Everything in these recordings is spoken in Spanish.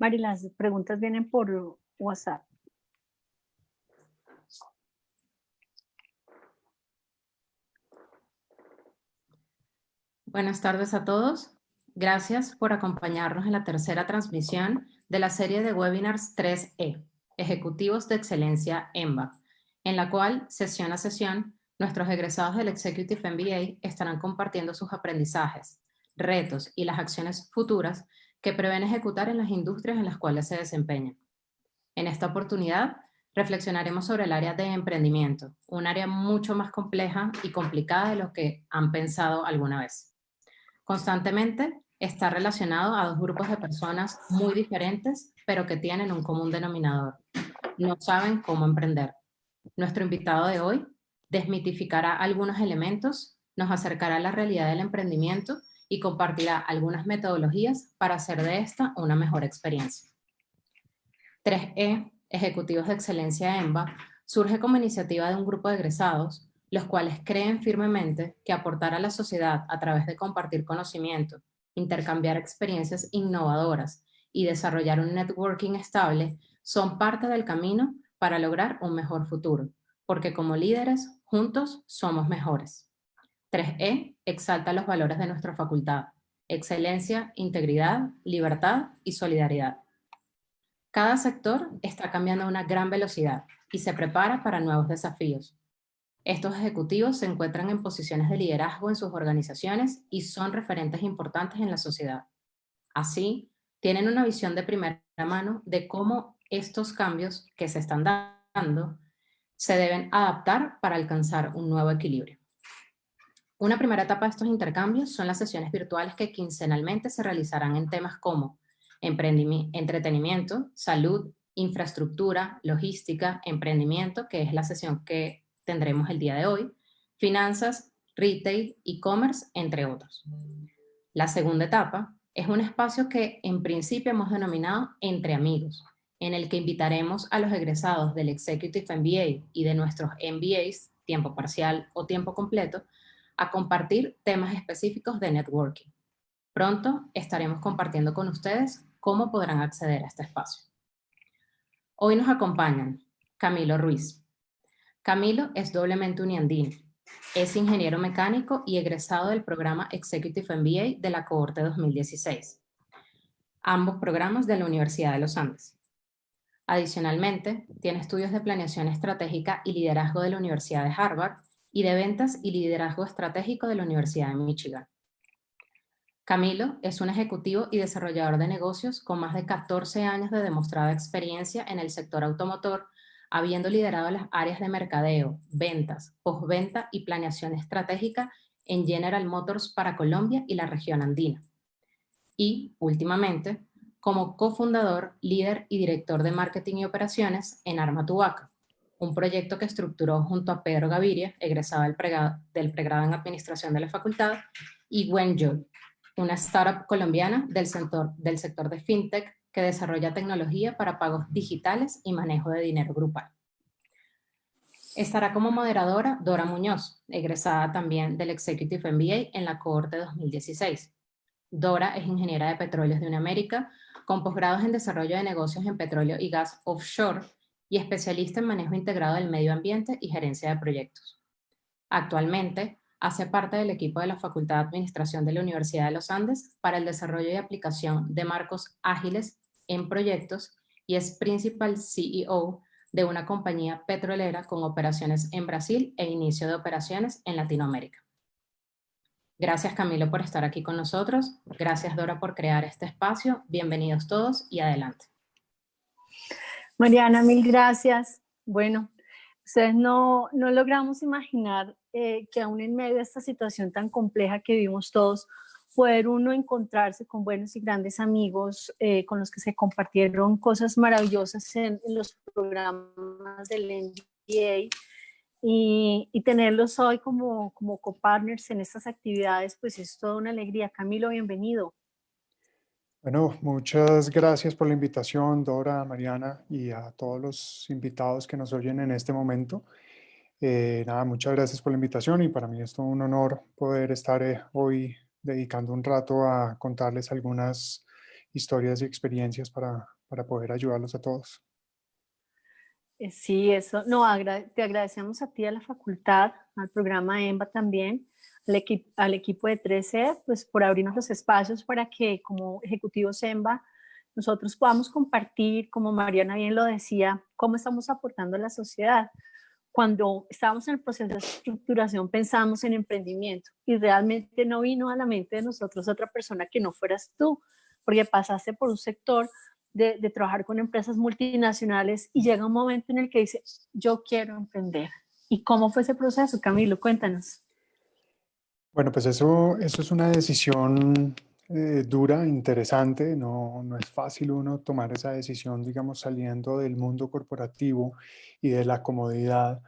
Mari, las preguntas vienen por WhatsApp. Buenas tardes a todos. Gracias por acompañarnos en la tercera transmisión de la serie de webinars 3E, Ejecutivos de Excelencia EMBA, en la cual, sesión a sesión, nuestros egresados del Executive MBA estarán compartiendo sus aprendizajes, retos y las acciones futuras que prevén ejecutar en las industrias en las cuales se desempeñan. En esta oportunidad, reflexionaremos sobre el área de emprendimiento, un área mucho más compleja y complicada de lo que han pensado alguna vez. Constantemente está relacionado a dos grupos de personas muy diferentes, pero que tienen un común denominador. No saben cómo emprender. Nuestro invitado de hoy desmitificará algunos elementos, nos acercará a la realidad del emprendimiento y compartirá algunas metodologías para hacer de esta una mejor experiencia. 3E, Ejecutivos de Excelencia EMBA, surge como iniciativa de un grupo de egresados, los cuales creen firmemente que aportar a la sociedad a través de compartir conocimiento, intercambiar experiencias innovadoras y desarrollar un networking estable son parte del camino para lograr un mejor futuro, porque como líderes, juntos somos mejores. 3E exalta los valores de nuestra facultad: excelencia, integridad, libertad y solidaridad. Cada sector está cambiando a una gran velocidad y se prepara para nuevos desafíos. Estos ejecutivos se encuentran en posiciones de liderazgo en sus organizaciones y son referentes importantes en la sociedad. Así, tienen una visión de primera mano de cómo estos cambios que se están dando se deben adaptar para alcanzar un nuevo equilibrio. Una primera etapa de estos intercambios son las sesiones virtuales que quincenalmente se realizarán en temas como entretenimiento, salud, infraestructura, logística, emprendimiento, que es la sesión que tendremos el día de hoy, finanzas, retail, e-commerce, entre otros. La segunda etapa es un espacio que en principio hemos denominado Entre Amigos, en el que invitaremos a los egresados del Executive MBA y de nuestros MBAs, tiempo parcial o tiempo completo, a compartir temas específicos de networking. Pronto estaremos compartiendo con ustedes cómo podrán acceder a este espacio. Hoy nos acompañan Camilo Ruiz. Camilo es doblemente uniandino. Es ingeniero mecánico y egresado del programa Executive MBA de la cohorte 2016. Ambos programas de la Universidad de los Andes. Adicionalmente, tiene estudios de planeación estratégica y liderazgo de la Universidad de Harvard y de ventas y liderazgo estratégico de la Universidad de Michigan. Camilo es un ejecutivo y desarrollador de negocios con más de 14 años de demostrada experiencia en el sector automotor, habiendo liderado las áreas de mercadeo, ventas, postventa y planeación estratégica en General Motors para Colombia y la región andina. Y, últimamente, como cofundador, líder y director de marketing y operaciones en Arma Tu Vaca, un proyecto que estructuró junto a Pedro Gaviria, egresado del pregrado en administración de la facultad, y Wenjoy, una startup colombiana del sector de fintech que desarrolla tecnología para pagos digitales y manejo de dinero grupal. Estará como moderadora Dora Muñoz, egresada también del Executive MBA en la cohorte 2016. Dora es ingeniera de petróleos de UniAmérica, con posgrados en desarrollo de negocios en petróleo y gas offshore y especialista en manejo integrado del medio ambiente y gerencia de proyectos. Actualmente, hace parte del equipo de la Facultad de Administración de la Universidad de los Andes para el desarrollo y aplicación de marcos ágiles en proyectos y es Principal CEO de una compañía petrolera con operaciones en Brasil e inicio de operaciones en Latinoamérica. Gracias, Camilo, por estar aquí con nosotros. Gracias, Dora, por crear este espacio. Bienvenidos todos y adelante. Mariana, mil gracias. Bueno, ustedes no logramos imaginar que aún en medio de esta situación tan compleja que vivimos todos, poder uno encontrarse con buenos y grandes amigos con los que se compartieron cosas maravillosas en los programas del MBA y tenerlos hoy como copartners en estas actividades, pues es toda una alegría. Camilo, bienvenido. Bueno, muchas gracias por la invitación, Dora, Mariana, y a todos los invitados que nos oyen en este momento. Muchas gracias por la invitación y para mí es todo un honor poder estar hoy dedicando un rato a contarles algunas historias y experiencias para poder ayudarlos a todos. Sí, eso, no, te agradecemos a ti, a la facultad, al programa EMBA también, al equipo de 3E, pues por abrirnos los espacios para que como ejecutivos EMBA nosotros podamos compartir, como Mariana bien lo decía, cómo estamos aportando a la sociedad. Cuando estábamos en el proceso de estructuración pensamos en emprendimiento y realmente no vino a la mente de nosotros otra persona que no fueras tú, porque pasaste por un sector de trabajar con empresas multinacionales y llega un momento en el que dices, yo quiero emprender. ¿Y cómo fue ese proceso, Camilo? Cuéntanos. Bueno, pues eso es una decisión dura, interesante. No es fácil uno tomar esa decisión, digamos, saliendo del mundo corporativo y de la comodidad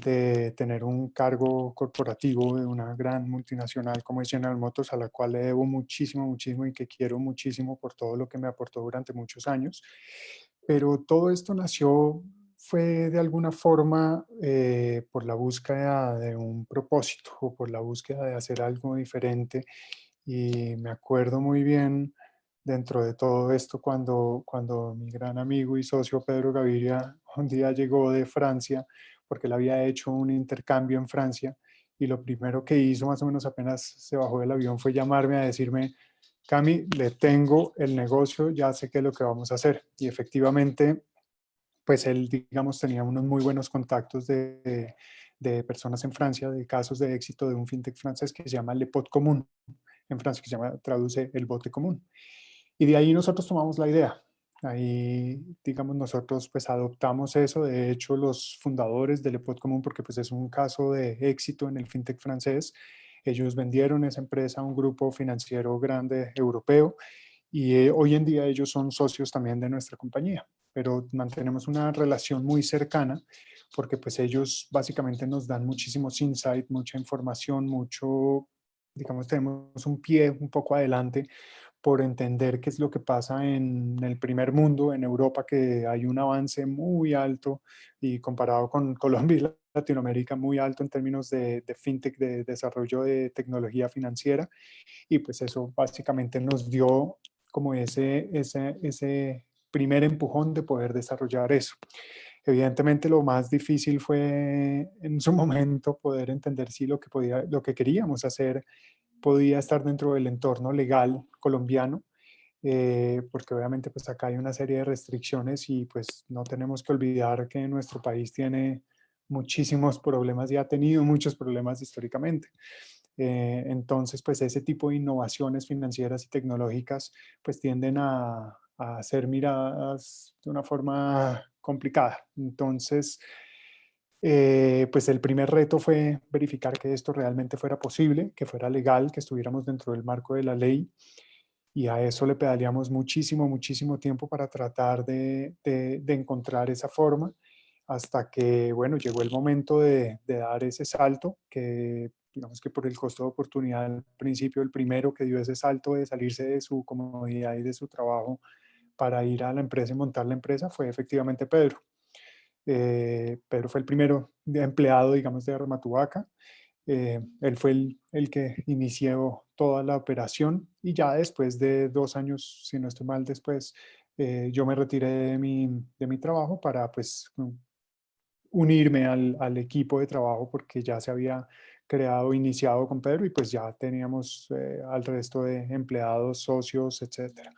de tener un cargo corporativo de una gran multinacional como es General Motors, a la cual le debo muchísimo, muchísimo y que quiero muchísimo por todo lo que me aportó durante muchos años. Pero todo esto nació, fue de alguna forma por la búsqueda de un propósito o por la búsqueda de hacer algo diferente. Y me acuerdo muy bien dentro de todo esto cuando mi gran amigo y socio Pedro Gaviria un día llegó de Francia, porque él había hecho un intercambio en Francia, y lo primero que hizo más o menos apenas se bajó del avión fue llamarme a decirme, Cami, le tengo el negocio, ya sé qué es lo que vamos a hacer. Y efectivamente, pues él, digamos, tenía unos muy buenos contactos de personas en Francia, de casos de éxito de un fintech francés que se llama Le Pot Común, en Francia, que se llama, traduce el bote común. Y de ahí nosotros tomamos la idea. Ahí, digamos, nosotros pues adoptamos eso. De hecho, los fundadores del Le Pot Común, porque pues es un caso de éxito en el fintech francés, ellos vendieron esa empresa a un grupo financiero grande europeo y hoy en día ellos son socios también de nuestra compañía, pero mantenemos una relación muy cercana porque pues ellos básicamente nos dan muchísimos insight, mucha información, mucho, digamos, tenemos un pie un poco adelante por entender qué es lo que pasa en el primer mundo, en Europa, que hay un avance muy alto y comparado con Colombia y Latinoamérica, muy alto en términos de fintech, de desarrollo de tecnología financiera. Y pues eso básicamente nos dio como ese primer empujón de poder desarrollar eso. Evidentemente lo más difícil fue en su momento poder entender si lo que queríamos hacer podía estar dentro del entorno legal colombiano, porque obviamente pues acá hay una serie de restricciones y pues no tenemos que olvidar que nuestro país tiene muchísimos problemas y ha tenido muchos problemas históricamente. Entonces, pues ese tipo de innovaciones financieras y tecnológicas pues tienden a ser miradas de una forma complicada. Entonces, pues el primer reto fue verificar que esto realmente fuera posible, que fuera legal, que estuviéramos dentro del marco de la ley. Y a eso le pedaleamos muchísimo, muchísimo tiempo para tratar de encontrar esa forma, hasta que, bueno, llegó el momento de dar ese salto, que digamos que por el costo de oportunidad al principio, el primero que dio ese salto de salirse de su comodidad y de su trabajo para ir a la empresa y montar la empresa fue efectivamente Pedro. Pedro fue el primero empleado, digamos, de Armatubaca. Él fue el que inició toda la operación y ya después de 2 años, si no estoy mal, después yo me retiré de mi trabajo para pues unirme al equipo de trabajo porque ya se había creado, iniciado con Pedro y pues ya teníamos al resto de empleados, socios, etcétera.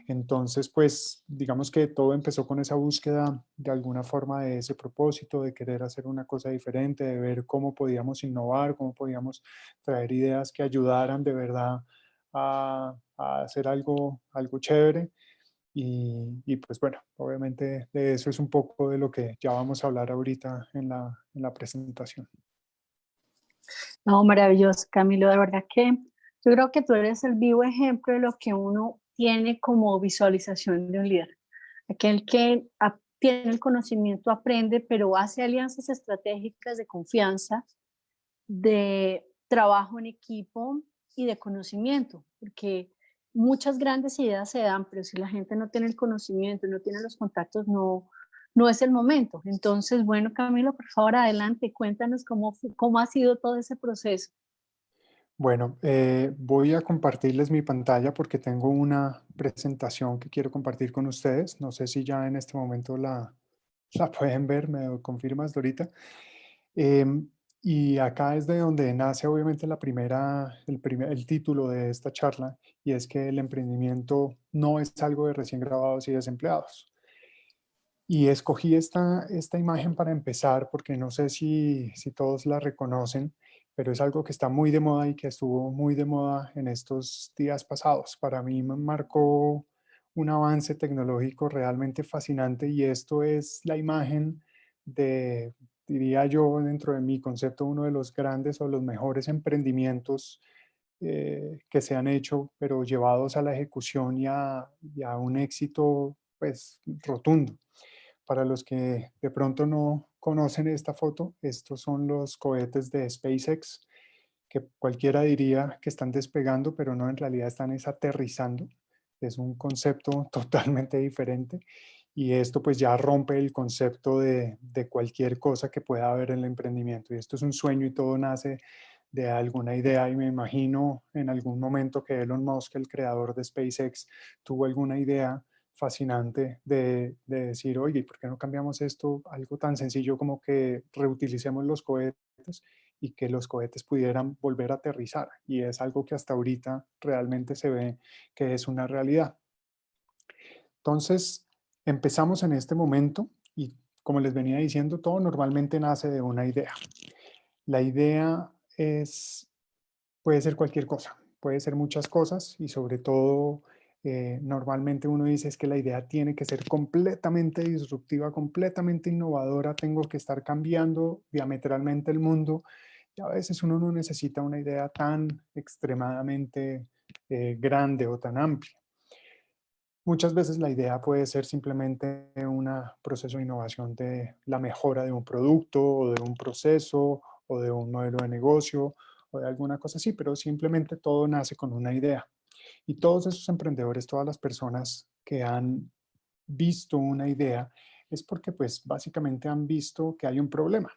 Entonces, pues digamos que todo empezó con esa búsqueda de alguna forma de ese propósito, de querer hacer una cosa diferente, de ver cómo podíamos innovar, cómo podíamos traer ideas que ayudaran de verdad a hacer algo chévere. Y pues bueno, obviamente de eso es un poco de lo que ya vamos a hablar ahorita en la presentación. No, maravilloso, Camilo, de verdad que yo creo que tú eres el vivo ejemplo de lo que uno tiene como visualización de un líder. Aquel que tiene el conocimiento, aprende, pero hace alianzas estratégicas de confianza, de trabajo en equipo y de conocimiento, porque muchas grandes ideas se dan, pero si la gente no tiene el conocimiento, no tiene los contactos, no es el momento. Entonces, bueno, Camilo, por favor, adelante, cuéntanos cómo ha sido todo ese proceso. Bueno, voy a compartirles mi pantalla porque tengo una presentación que quiero compartir con ustedes. No sé si ya en este momento la pueden ver, ¿me confirmas, Dorita? Em, y acá es de donde nace obviamente el título de esta charla, y es que el emprendimiento no es algo de recién graduados y desempleados. Y escogí esta imagen para empezar porque no sé si todos la reconocen, pero es algo que está muy de moda y que estuvo muy de moda en estos días pasados. Para mí me marcó un avance tecnológico realmente fascinante, y esto es la imagen de, diría yo, dentro de mi concepto, uno de los grandes o los mejores emprendimientos que se han hecho, pero llevados a la ejecución y a un éxito pues rotundo. Para los que de pronto no conocen esta foto, estos son los cohetes de SpaceX, que cualquiera diría que están despegando, pero no, en realidad están es aterrizando. Es un concepto totalmente diferente, y esto pues ya rompe el concepto de cualquier cosa que pueda haber en el emprendimiento. Y esto es un sueño y todo nace de alguna idea, y me imagino en algún momento que Elon Musk, el creador de SpaceX, tuvo alguna idea fascinante de decir, oye, ¿por qué no cambiamos esto? Algo tan sencillo como que reutilicemos los cohetes y que los cohetes pudieran volver a aterrizar. Y es algo que hasta ahorita realmente se ve que es una realidad. Entonces, empezamos en este momento y, como les venía diciendo, todo normalmente nace de una idea. La idea puede ser cualquier cosa, puede ser muchas cosas, y sobre todo normalmente uno dice es que la idea tiene que ser completamente disruptiva, completamente innovadora, tengo que estar cambiando diametralmente el mundo, y a veces uno no necesita una idea tan extremadamente grande o tan amplia. Muchas veces la idea puede ser simplemente un proceso de innovación de la mejora de un producto o de un proceso o de un modelo de negocio o de alguna cosa así, pero simplemente todo nace con una idea. Y todos esos emprendedores, todas las personas que han visto una idea, es porque pues básicamente han visto que hay un problema.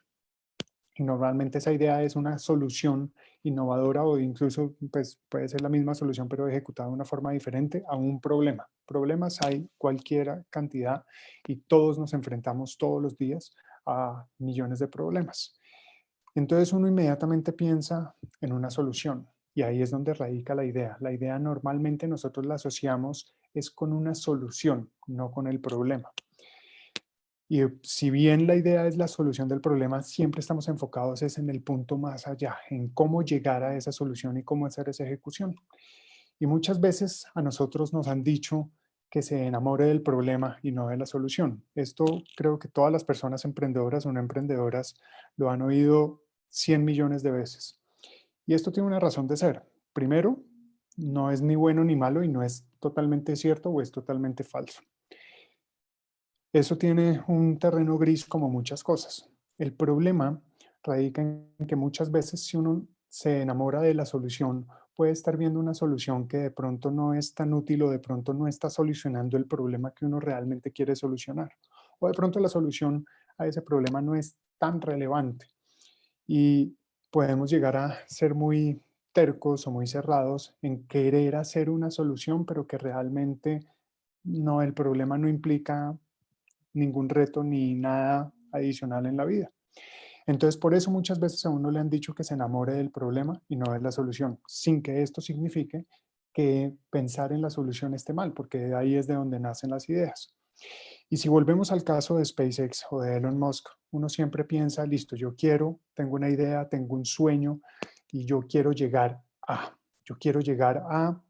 Y normalmente esa idea es una solución innovadora, o incluso pues, puede ser la misma solución pero ejecutada de una forma diferente a un problema. Problemas hay cualquier cantidad, y todos nos enfrentamos todos los días a millones de problemas. Entonces uno inmediatamente piensa en una solución, y ahí es donde radica la idea. La idea normalmente nosotros la asociamos es con una solución, no con el problema. Y si bien la idea es la solución del problema, siempre estamos enfocados es en el punto más allá, en cómo llegar a esa solución y cómo hacer esa ejecución. Y muchas veces a nosotros nos han dicho que se enamore del problema y no de la solución. Esto creo que todas las personas emprendedoras o no emprendedoras lo han oído 100 millones de veces. Y esto tiene una razón de ser. Primero, no es ni bueno ni malo, y no es totalmente cierto o es totalmente falso. Eso tiene un terreno gris como muchas cosas. El problema radica en que muchas veces, si uno se enamora de la solución, puede estar viendo una solución que de pronto no es tan útil, o de pronto no está solucionando el problema que uno realmente quiere solucionar. O de pronto la solución a ese problema no es tan relevante, y podemos llegar a ser muy tercos o muy cerrados en querer hacer una solución, pero que realmente no, el problema no implica ningún reto ni nada adicional en la vida. Entonces, por eso muchas veces a uno le han dicho que se enamore del problema y no de la solución, sin que esto signifique que pensar en la solución esté mal, porque de ahí es de donde nacen las ideas. Y si volvemos al caso de SpaceX o de Elon Musk, uno siempre piensa, listo, tengo una idea, tengo un sueño, y yo quiero llegar a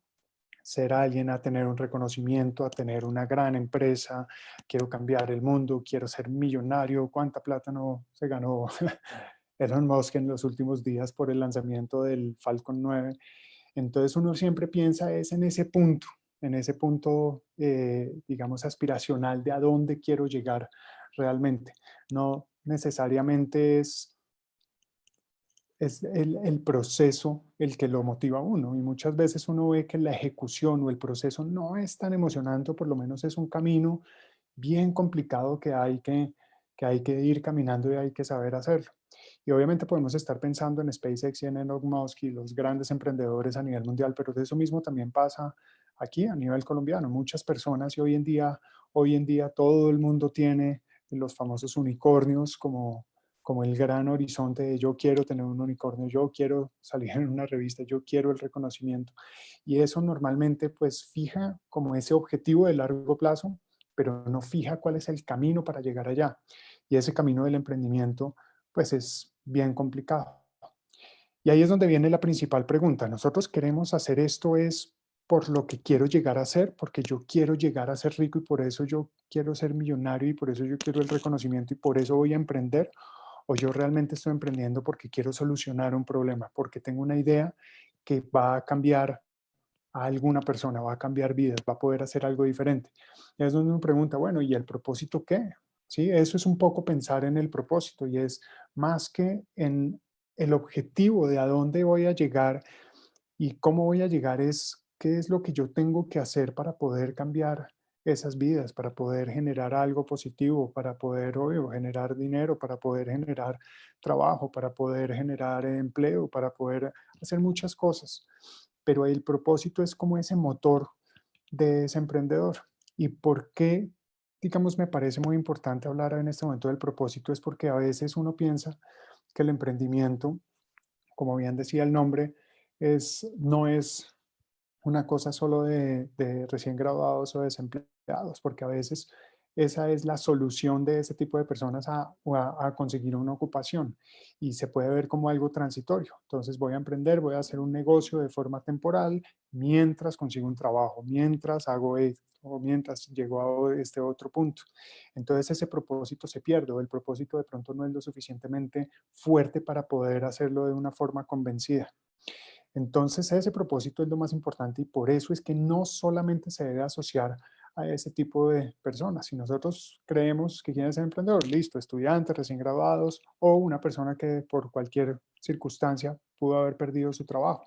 ser alguien, a tener un reconocimiento, a tener una gran empresa, quiero cambiar el mundo, quiero ser millonario. ¿Cuánta plata no se ganó Elon Musk en los últimos días por el lanzamiento del Falcon 9? Entonces uno siempre piensa es en ese punto, digamos, aspiracional de a dónde quiero llegar realmente. No necesariamente es el proceso el que lo motiva a uno, y muchas veces uno ve que la ejecución o el proceso no es tan emocionante, o por lo menos es un camino bien complicado que hay que ir caminando y hay que saber hacerlo. Y obviamente podemos estar pensando en SpaceX y en Elon Musk y los grandes emprendedores a nivel mundial, pero de eso mismo también pasa aquí a nivel colombiano. Muchas personas y hoy en día todo el mundo tiene los famosos unicornios como el gran horizonte de yo quiero tener un unicornio, yo quiero salir en una revista, yo quiero el reconocimiento. Y eso normalmente pues fija como ese objetivo de largo plazo, pero no fija cuál es el camino para llegar allá. Y ese camino del emprendimiento pues es bien complicado. Y ahí es donde viene la principal pregunta. ¿Nosotros queremos hacer esto es por lo que quiero llegar a ser, porque yo quiero llegar a ser rico y por eso yo quiero ser millonario y por eso yo quiero el reconocimiento y por eso voy a emprender? ¿O yo realmente estoy emprendiendo porque quiero solucionar un problema, porque tengo una idea que va a cambiar a alguna persona, va a cambiar vidas, va a poder hacer algo diferente? Y es donde uno pregunta, bueno, ¿y el propósito qué? ¿Sí? Eso es un poco pensar en el propósito y es más que en el objetivo de a dónde voy a llegar y cómo voy a llegar, es qué es lo que yo tengo que hacer para poder cambiar esas vidas, para poder generar algo positivo, para poder, obvio, generar dinero, para poder generar trabajo, para poder generar empleo, para poder hacer muchas cosas. Pero el propósito es como ese motor de ese emprendedor. ¿Y por qué, digamos, me parece muy importante hablar en este momento del propósito? Es porque a veces uno piensa que el emprendimiento, como bien decía el nombre, no es una cosa solo de recién graduados o desempleados, porque a veces esa es la solución de ese tipo de personas a conseguir una ocupación y se puede ver como algo transitorio. Entonces voy a emprender, voy a hacer un negocio de forma temporal mientras consigo un trabajo, mientras hago esto o mientras llego a este otro punto. Entonces ese propósito se pierde o el propósito de pronto no es lo suficientemente fuerte para poder hacerlo de una forma convencida. Entonces, ese propósito es lo más importante y por eso es que no solamente se debe asociar a ese tipo de personas. Si nosotros creemos que quiere ser emprendedor, listo, estudiantes, recién graduados o una persona que por cualquier circunstancia pudo haber perdido su trabajo.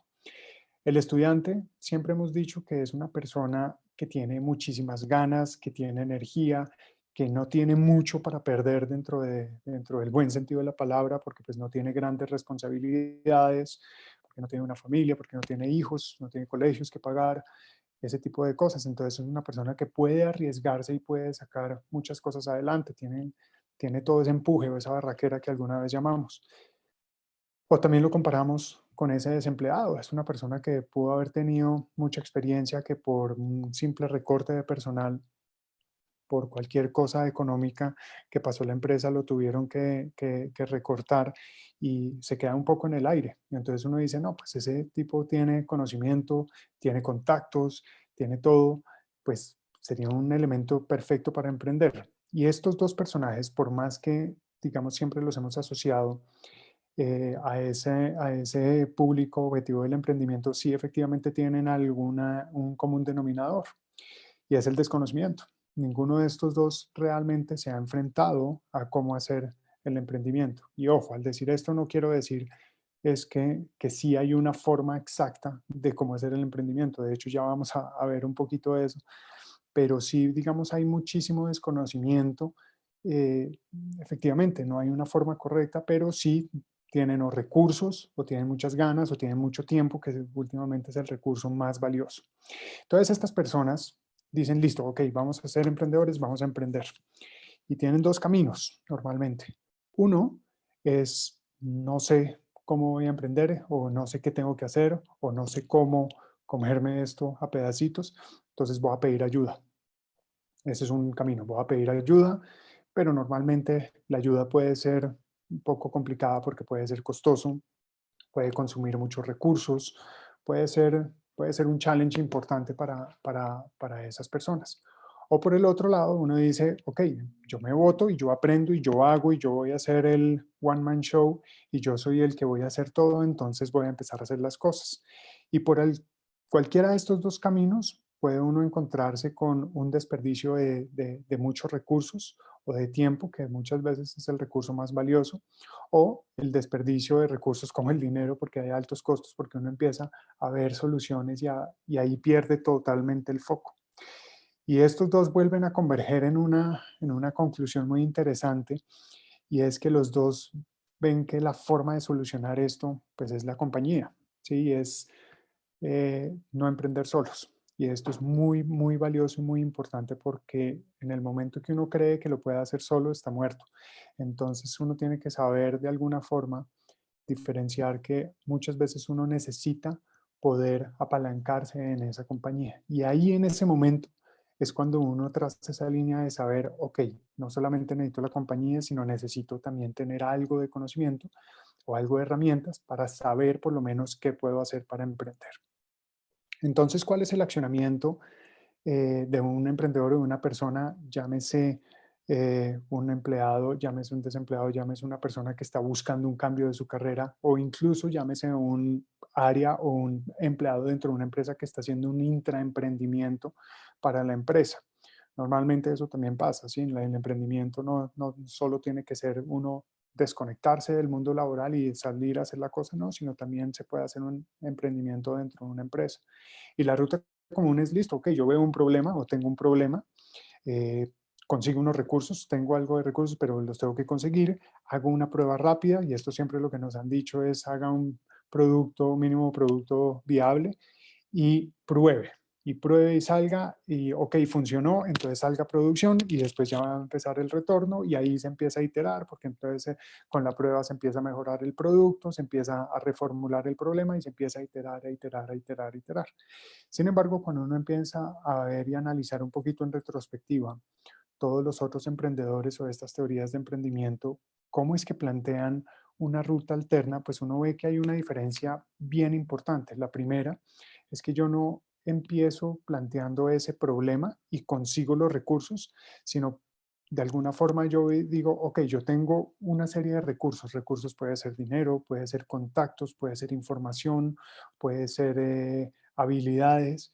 El estudiante, siempre hemos dicho que es una persona que tiene muchísimas ganas, que tiene energía, que no tiene mucho para perder dentro del buen sentido de la palabra, porque pues no tiene grandes responsabilidades, porque no tiene una familia, porque no tiene hijos, no tiene colegios que pagar, ese tipo de cosas. Entonces es una persona que puede arriesgarse y puede sacar muchas cosas adelante, tiene todo ese empuje o esa barraquera que alguna vez llamamos. O también lo comparamos con ese desempleado. Es una persona que pudo haber tenido mucha experiencia, que por un simple recorte de personal, por cualquier cosa económica que pasó la empresa, lo tuvieron que recortar y se queda un poco en el aire. Y entonces uno dice, no, pues ese tipo tiene conocimiento, tiene contactos, tiene todo, pues sería un elemento perfecto para emprender. Y estos dos personajes, por más que, digamos, siempre los hemos asociado a ese público objetivo del emprendimiento, sí efectivamente tienen un común denominador y es el desconocimiento. Ninguno de estos dos realmente se ha enfrentado a cómo hacer el emprendimiento. Y ojo, al decir esto no quiero decir es que sí hay una forma exacta de cómo hacer el emprendimiento. De hecho, ya vamos a ver un poquito de eso. Pero sí, digamos, hay muchísimo desconocimiento. Eh, Efectivamente, no hay una forma correcta, pero sí tienen o recursos, o tienen muchas ganas, o tienen mucho tiempo, que últimamente es el recurso más valioso. Entonces, estas personas dicen, listo, ok, vamos a ser emprendedores, vamos a emprender. Y tienen dos caminos normalmente. Uno es, no sé cómo voy a emprender, o no sé qué tengo que hacer, o no sé cómo comerme esto a pedacitos, entonces voy a pedir ayuda. Ese es un camino, voy a pedir ayuda, pero normalmente la ayuda puede ser un poco complicada porque puede ser costoso, puede consumir muchos recursos, puede ser un challenge importante para esas personas. O por el otro lado, uno dice, ok, yo me voto y yo aprendo y yo hago y yo voy a hacer el one-man show y yo soy el que voy a hacer todo, entonces voy a empezar a hacer las cosas. Y cualquiera de estos dos caminos puede uno encontrarse con un desperdicio de muchos recursos o de tiempo, que muchas veces es el recurso más valioso, o el desperdicio de recursos como el dinero, porque hay altos costos, porque uno empieza a ver soluciones y ahí pierde totalmente el foco. Y estos dos vuelven a converger en una conclusión muy interesante, y es que los dos ven que la forma de solucionar esto, pues es la compañía, ¿sí? Es no emprender solos. Y esto es muy, muy valioso y muy importante porque en el momento que uno cree que lo puede hacer solo, está muerto. Entonces uno tiene que saber de alguna forma diferenciar que muchas veces uno necesita poder apalancarse en esa compañía. Y ahí en ese momento es cuando uno traza esa línea de saber, ok, no solamente necesito la compañía, sino necesito también tener algo de conocimiento o algo de herramientas para saber por lo menos qué puedo hacer para emprender. Entonces, ¿cuál es el accionamiento de un emprendedor o de una persona? Llámese un empleado, llámese un desempleado, llámese una persona que está buscando un cambio de su carrera o incluso llámese un área o un empleado dentro de una empresa que está haciendo un intraemprendimiento para la empresa. Normalmente eso también pasa, ¿sí? El emprendimiento no solo tiene que ser uno desconectarse del mundo laboral y salir a hacer la cosa, no, sino también se puede hacer un emprendimiento dentro de una empresa. Y la ruta común es listo, ok, yo veo un problema o tengo un problema, eh, consigo unos recursos, tengo algo de recursos, pero los tengo que conseguir, hago una prueba rápida y esto siempre lo que nos han dicho es haga un producto, mínimo producto viable y pruebe. Y pruebe y salga y ok, funcionó, entonces salga a producción y después ya va a empezar el retorno y ahí se empieza a iterar porque entonces con la prueba se empieza a mejorar el producto, se empieza a reformular el problema y se empieza a iterar, a iterar, a iterar, a iterar. Sin embargo, cuando uno empieza a ver y analizar un poquito en retrospectiva todos los otros emprendedores o estas teorías de emprendimiento, cómo es que plantean una ruta alterna, pues uno ve que hay una diferencia bien importante. La primera es que yo no empiezo planteando ese problema y consigo los recursos, sino de alguna forma yo digo, ok, yo tengo una serie de recursos. Recursos puede ser dinero, puede ser contactos, puede ser información, puede ser habilidades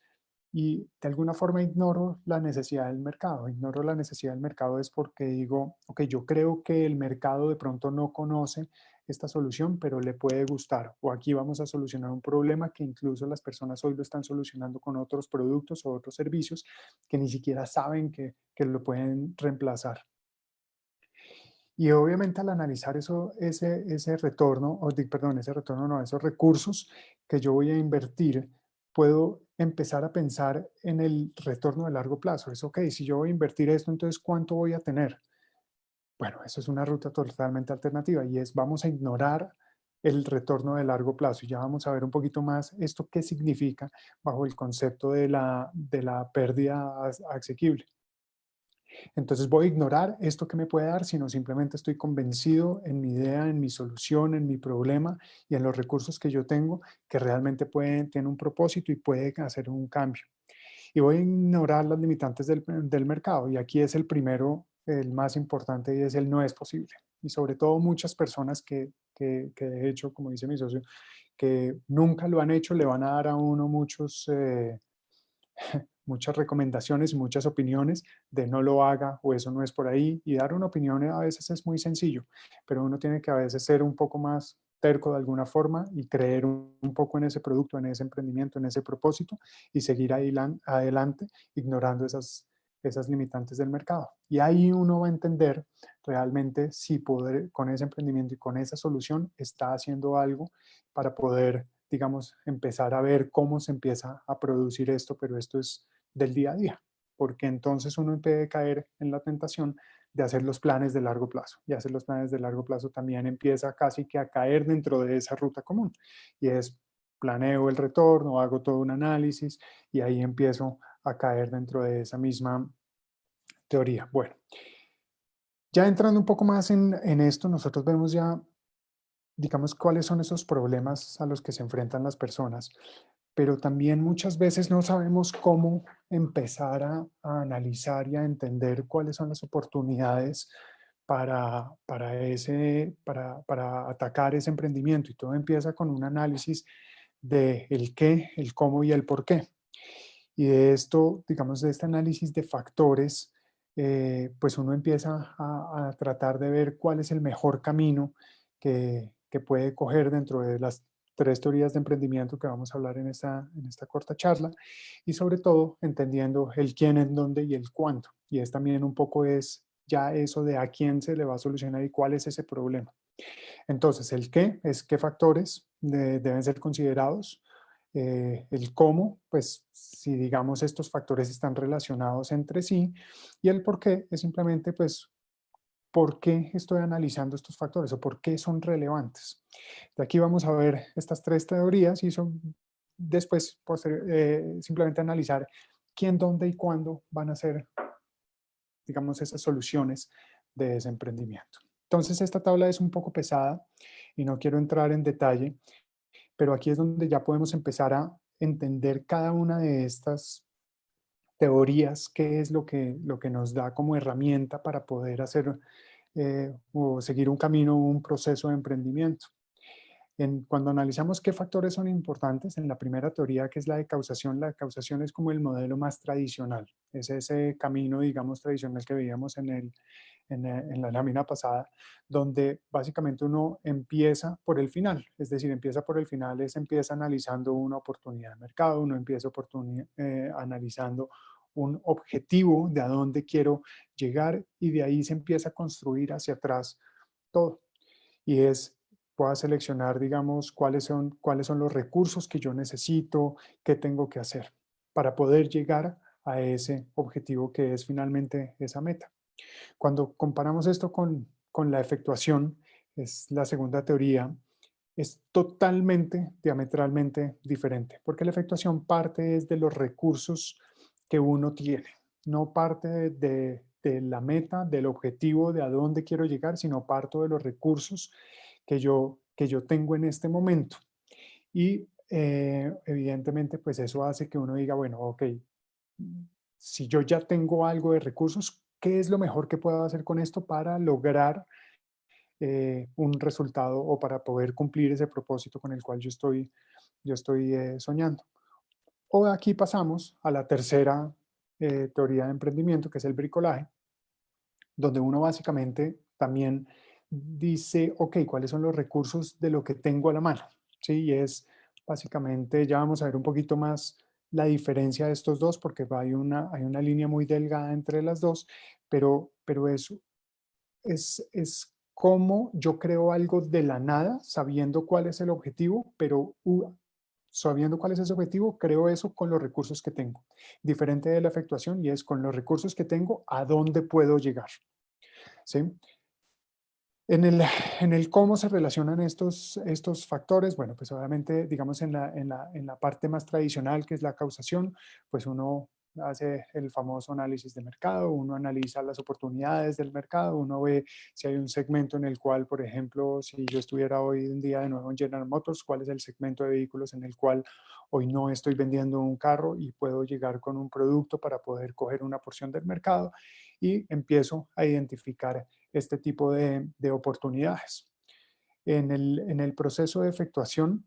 y de alguna forma ignoro la necesidad del mercado. Ignoro la necesidad del mercado es porque digo, ok, yo creo que el mercado de pronto no conoce esta solución, pero le puede gustar. O aquí vamos a solucionar un problema que incluso las personas hoy lo están solucionando con otros productos o otros servicios que ni siquiera saben que lo pueden reemplazar. Y obviamente al analizar ese retorno, perdón, ese retorno no, esos recursos que yo voy a invertir, puedo empezar a pensar en el retorno de largo plazo. Es ok, si yo voy a invertir esto, entonces ¿cuánto voy a tener? Bueno, eso es una ruta totalmente alternativa y es vamos a ignorar el retorno de largo plazo y ya vamos a ver un poquito más esto qué significa bajo el concepto de la pérdida asequible. Entonces voy a ignorar esto que me puede dar, sino simplemente estoy convencido en mi idea, en mi solución, en mi problema y en los recursos que yo tengo que realmente tienen un propósito y pueden hacer un cambio. Y voy a ignorar las limitantes del mercado. Y aquí es el primero, el más importante, y es el no es posible. Y sobre todo muchas personas que de hecho, como dice mi socio, que nunca lo han hecho, le van a dar a uno muchas recomendaciones y muchas opiniones de no lo haga o eso no es por ahí. Y dar una opinión a veces es muy sencillo, pero uno tiene que a veces ser un poco más terco de alguna forma y creer un poco en ese producto, en ese emprendimiento, en ese propósito y seguir adelante ignorando esas limitantes del mercado. Y ahí uno va a entender realmente si poder, con ese emprendimiento y con esa solución está haciendo algo para poder, digamos, empezar a ver cómo se empieza a producir esto, pero esto es del día a día, porque entonces uno puede caer en la tentación de hacer los planes de largo plazo. Y hacer los planes de largo plazo también empieza casi que a caer dentro de esa ruta común. Y es planeo el retorno, hago todo un análisis y ahí empiezo a caer dentro de esa misma teoría. Bueno, ya entrando un poco más en esto, nosotros vemos ya, digamos, cuáles son esos problemas a los que se enfrentan las personas, pero también muchas veces no sabemos cómo empezar a analizar y a entender cuáles son las oportunidades para atacar ese emprendimiento. Y todo empieza con un análisis de el qué, el cómo y el por qué. Y de esto, digamos, de este análisis de factores, pues uno empieza a tratar de ver cuál es el mejor camino que puede coger dentro de las tres teorías de emprendimiento que vamos a hablar en esta corta charla y sobre todo entendiendo el quién, en dónde y el cuándo. Y es también un poco es ya eso de a quién se le va a solucionar y cuál es ese problema. Entonces, el qué es qué factores deben ser considerados. El cómo, pues si digamos estos factores están relacionados entre sí, y el por qué es simplemente pues por qué estoy analizando estos factores o por qué son relevantes. De aquí vamos a ver estas tres teorías y después simplemente analizar quién, dónde y cuándo van a ser, digamos, esas soluciones de ese emprendimiento. Entonces esta tabla es un poco pesada y no quiero entrar en detalle, pero aquí es donde ya podemos empezar a entender cada una de estas teorías, qué es lo que nos da como herramienta para poder hacer o seguir un camino, un proceso de emprendimiento. Cuando analizamos qué factores son importantes, en la primera teoría, que es la de causación es como el modelo más tradicional. Es ese camino, digamos, tradicional que veíamos en la lámina pasada, donde básicamente uno empieza por el final. Es decir, empieza por el final, empieza analizando una oportunidad de mercado, uno empieza analizando un objetivo de a dónde quiero llegar y de ahí se empieza a construir hacia atrás todo. Y puedo seleccionar, digamos, cuáles son los recursos que yo necesito, qué tengo que hacer para poder llegar a ese objetivo que es finalmente esa meta. Cuando comparamos esto con la efectuación, es la segunda teoría, es totalmente, diametralmente diferente, porque la efectuación parte es de los recursos que uno tiene, no parte de la meta, del objetivo, de a dónde quiero llegar, sino parto de los recursos que yo tengo en este momento. Y evidentemente, pues eso hace que uno diga, bueno, ok, si yo ya tengo algo de recursos, ¿qué es lo mejor que puedo hacer con esto para lograr un resultado o para poder cumplir ese propósito con el cual yo estoy soñando? O aquí pasamos a la tercera teoría de emprendimiento, que es el bricolaje, donde uno básicamente también dice, ok, ¿cuáles son los recursos de lo que tengo a la mano? Sí, y es básicamente, ya vamos a ver un poquito más la diferencia de estos dos, porque hay una línea muy delgada entre las dos, pero eso es cómo yo creo algo de la nada, sabiendo cuál es el objetivo, pero sabiendo cuál es ese objetivo, creo eso con los recursos que tengo. Diferente de la efectuación, y es con los recursos que tengo, ¿a dónde puedo llegar? ¿Sí? En el cómo se relacionan estos factores, bueno, pues obviamente, digamos, en la parte más tradicional, que es la causación, pues uno hace el famoso análisis de mercado, uno analiza las oportunidades del mercado, uno ve si hay un segmento en el cual, por ejemplo, si yo estuviera hoy en día de nuevo en General Motors, cuál es el segmento de vehículos en el cual hoy no estoy vendiendo un carro y puedo llegar con un producto para poder coger una porción del mercado, y empiezo a identificar este tipo de oportunidades. En el proceso de efectuación,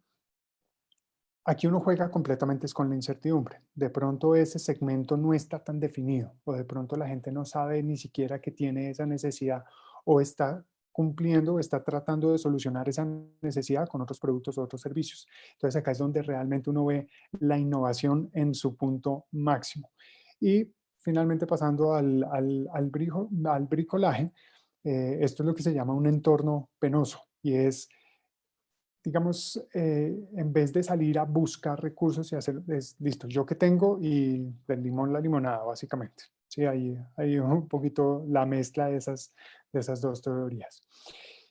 aquí uno juega completamente con la incertidumbre. De pronto ese segmento no está tan definido, o de pronto la gente no sabe ni siquiera que tiene esa necesidad, o está cumpliendo o está tratando de solucionar esa necesidad con otros productos o otros servicios. Entonces acá es donde realmente uno ve la innovación en su punto máximo. Y finalmente pasando al bricolaje, esto es lo que se llama un entorno penoso, y es, digamos, en vez de salir a buscar recursos y hacer, es listo, yo que tengo y del limón la limonada, básicamente. Sí, hay un poquito la mezcla de esas dos teorías.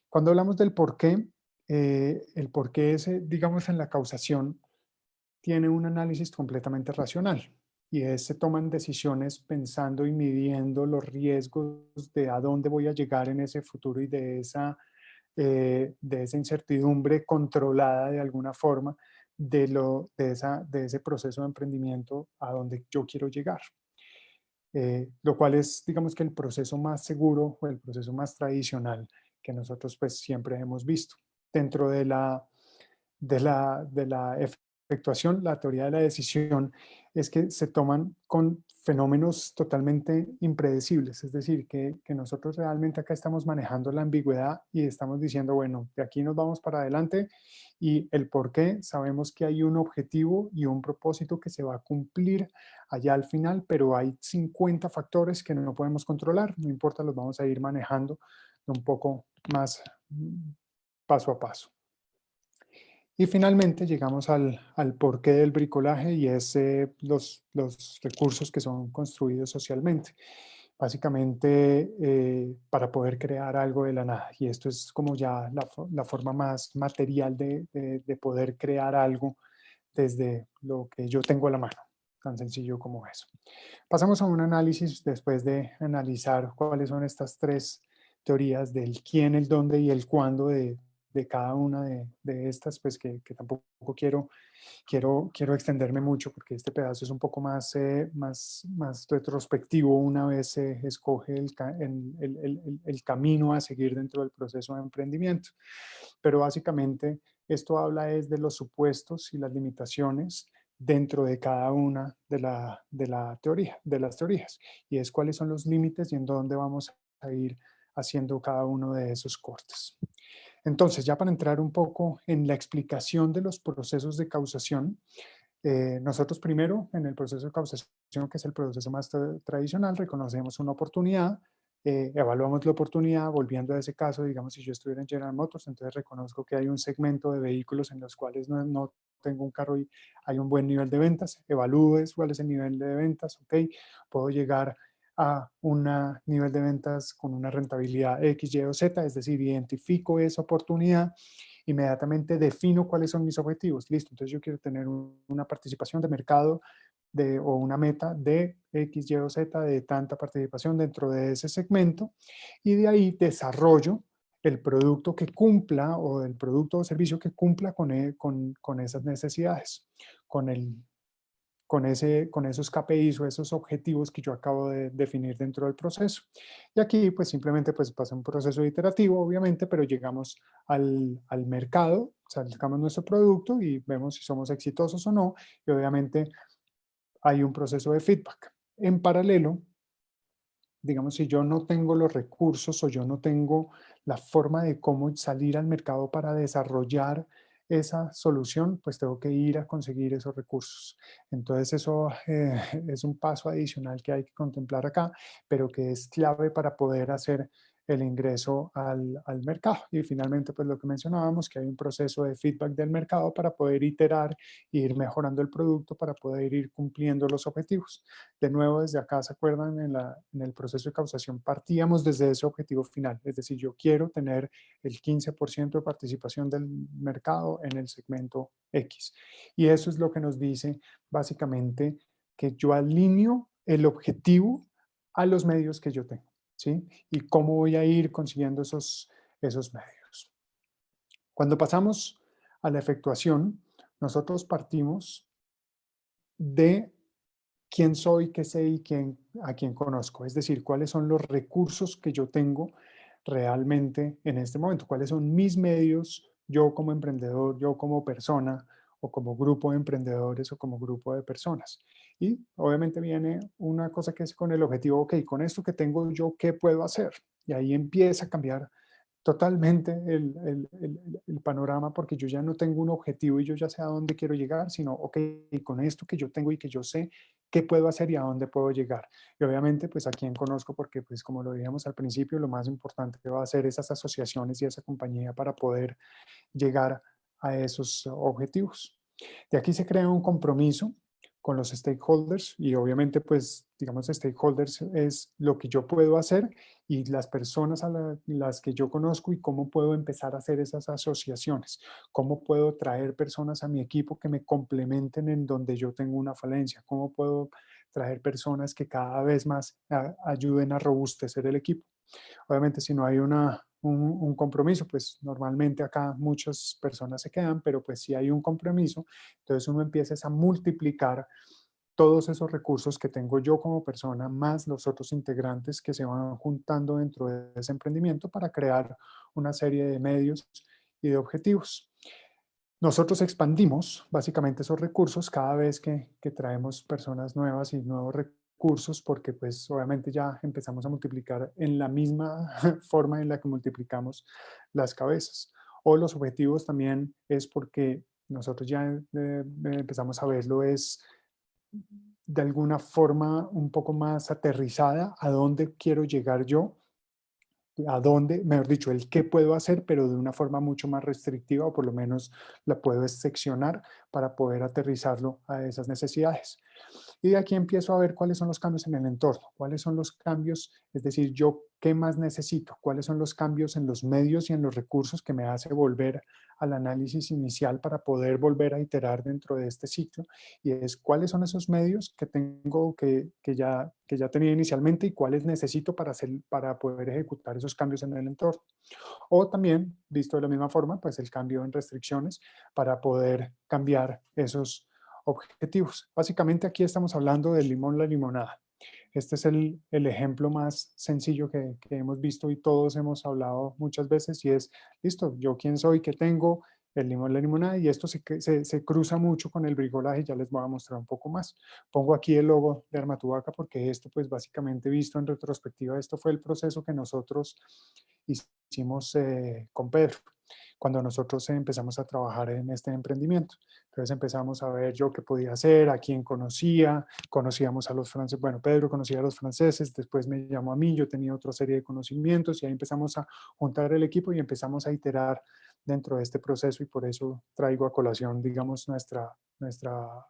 Cuando hablamos del por qué, el por qué es, digamos, en la causación, tiene un análisis completamente racional, y se toman decisiones pensando y midiendo los riesgos de a dónde voy a llegar en ese futuro y de esa incertidumbre controlada de alguna forma de ese proceso de emprendimiento a donde yo quiero llegar. Lo cual es, digamos, que el proceso más seguro o el proceso más tradicional que nosotros pues siempre hemos visto. Dentro de la efectuación, la teoría de la decisión es que se toman con fenómenos totalmente impredecibles, es decir, que nosotros realmente acá estamos manejando la ambigüedad y estamos diciendo, bueno, de aquí nos vamos para adelante, y el por qué sabemos que hay un objetivo y un propósito que se va a cumplir allá al final, pero hay 50 factores que no podemos controlar, no importa, los vamos a ir manejando un poco más paso a paso. Y finalmente llegamos al porqué del bricolaje y es los recursos que son construidos socialmente. Básicamente para poder crear algo de la nada. Y esto es como ya la forma más material de poder crear algo desde lo que yo tengo a la mano. Tan sencillo como eso. Pasamos a un análisis después de analizar cuáles son estas tres teorías del quién, el dónde y el cuándo de cada una de estas, pues que tampoco quiero extenderme mucho porque este pedazo es un poco más retrospectivo una vez se escoge el camino a seguir dentro del proceso de emprendimiento. Pero básicamente esto habla es de los supuestos y las limitaciones dentro de cada una de las teorías, y es cuáles son los límites y en dónde vamos a ir haciendo cada uno de esos cortes. Entonces, ya para entrar un poco en la explicación de los procesos de causación, nosotros primero en el proceso de causación, que es el proceso más tradicional, reconocemos una oportunidad, evaluamos la oportunidad, volviendo a ese caso, digamos, si yo estuviera en General Motors, entonces reconozco que hay un segmento de vehículos en los cuales no tengo un carro y hay un buen nivel de ventas, evalúo cuál es el nivel de ventas, ok, puedo llegar a un nivel de ventas con una rentabilidad X, Y o Z, es decir, identifico esa oportunidad, inmediatamente defino cuáles son mis objetivos. Listo, entonces yo quiero tener una participación de mercado o una meta de X, Y o Z de tanta participación dentro de ese segmento y de ahí desarrollo el producto que cumpla o el producto o servicio que cumpla con esas necesidades, con esos KPIs o esos objetivos que yo acabo de definir dentro del proceso. Y aquí pues simplemente pues pasa un proceso iterativo obviamente, pero llegamos al mercado, sacamos nuestro producto y vemos si somos exitosos o no, y obviamente hay un proceso de feedback. En paralelo, digamos, si yo no tengo los recursos o yo no tengo la forma de cómo salir al mercado para desarrollar esa solución, pues tengo que ir a conseguir esos recursos. Entonces eso es un paso adicional que hay que contemplar acá, pero que es clave para poder hacer el ingreso al mercado. Y finalmente, pues lo que mencionábamos, que hay un proceso de feedback del mercado para poder iterar e ir mejorando el producto para poder ir cumpliendo los objetivos. De nuevo, desde acá, ¿se acuerdan? En el proceso de causación partíamos desde ese objetivo final, es decir, yo quiero tener el 15% de participación del mercado en el segmento X. Y eso es lo que nos dice básicamente que yo alineo el objetivo a los medios que yo tengo, ¿sí? Y cómo voy a ir consiguiendo esos medios. Cuando pasamos a la efectuación, nosotros partimos de quién soy, qué sé y a quién conozco. Es decir, cuáles son los recursos que yo tengo realmente en este momento, cuáles son mis medios, yo como emprendedor, yo como persona o como grupo de emprendedores o como grupo de personas. Y obviamente viene una cosa que es con el objetivo, ok, con esto que tengo yo, ¿qué puedo hacer? Y ahí empieza a cambiar totalmente el panorama porque yo ya no tengo un objetivo y yo ya sé a dónde quiero llegar, sino, ok, con esto que yo tengo y que yo sé, ¿qué puedo hacer y a dónde puedo llegar? Y obviamente, pues a quién conozco, porque pues como lo dijimos al principio, lo más importante va a ser esas asociaciones y esa compañía para poder llegar a esos objetivos. De aquí se crea un compromiso con los stakeholders y obviamente pues digamos stakeholders es lo que yo puedo hacer y las personas a las que yo conozco y cómo puedo empezar a hacer esas asociaciones, cómo puedo traer personas a mi equipo que me complementen en donde yo tengo una falencia, cómo puedo traer personas que cada vez más ayuden a robustecer el equipo. Obviamente, si no hay un compromiso, pues normalmente acá muchas personas se quedan, pero pues si hay un compromiso, entonces uno empieza a multiplicar todos esos recursos que tengo yo como persona, más los otros integrantes que se van juntando dentro de ese emprendimiento para crear una serie de medios y de objetivos. Nosotros expandimos básicamente esos recursos cada vez que traemos personas nuevas y nuevos recursos porque pues obviamente ya empezamos a multiplicar en la misma forma en la que multiplicamos las cabezas. O los objetivos también es porque nosotros ya empezamos a verlo es de alguna forma un poco más aterrizada a dónde quiero llegar yo a dónde, mejor dicho, el qué puedo hacer, pero de una forma mucho más restrictiva, o por lo menos la puedo seccionar para poder aterrizarlo a esas necesidades. Y de aquí empiezo a ver cuáles son los cambios en el entorno, cuáles son los cambios, es decir, yo qué más necesito, cuáles son los cambios en los medios y en los recursos que me hace volver al análisis inicial para poder volver a iterar dentro de este ciclo, y es cuáles son esos medios que tengo que ya tenía inicialmente y cuáles necesito para poder ejecutar esos cambios en el entorno. O también, visto de la misma forma, pues el cambio en restricciones para poder cambiar esos objetivos. Básicamente aquí estamos hablando del limón, la limonada. Este es el ejemplo más sencillo que hemos visto y todos hemos hablado muchas veces, y es, listo, yo quién soy, qué tengo, el limón, la limonada, y esto se cruza mucho con el bricolaje. Ya les voy a mostrar un poco más. Pongo aquí el logo de Armatubaca porque esto, pues básicamente visto en retrospectiva, esto fue el proceso que nosotros hicimos con Pedro cuando nosotros empezamos a trabajar en este emprendimiento. Entonces empezamos a ver yo qué podía hacer, a quién conocía, conocíamos a los franceses, bueno, Pedro conocía a los franceses, después me llamó a mí, yo tenía otra serie de conocimientos, y ahí empezamos a juntar el equipo y empezamos a iterar dentro de este proceso, y por eso traigo a colación, digamos, nuestra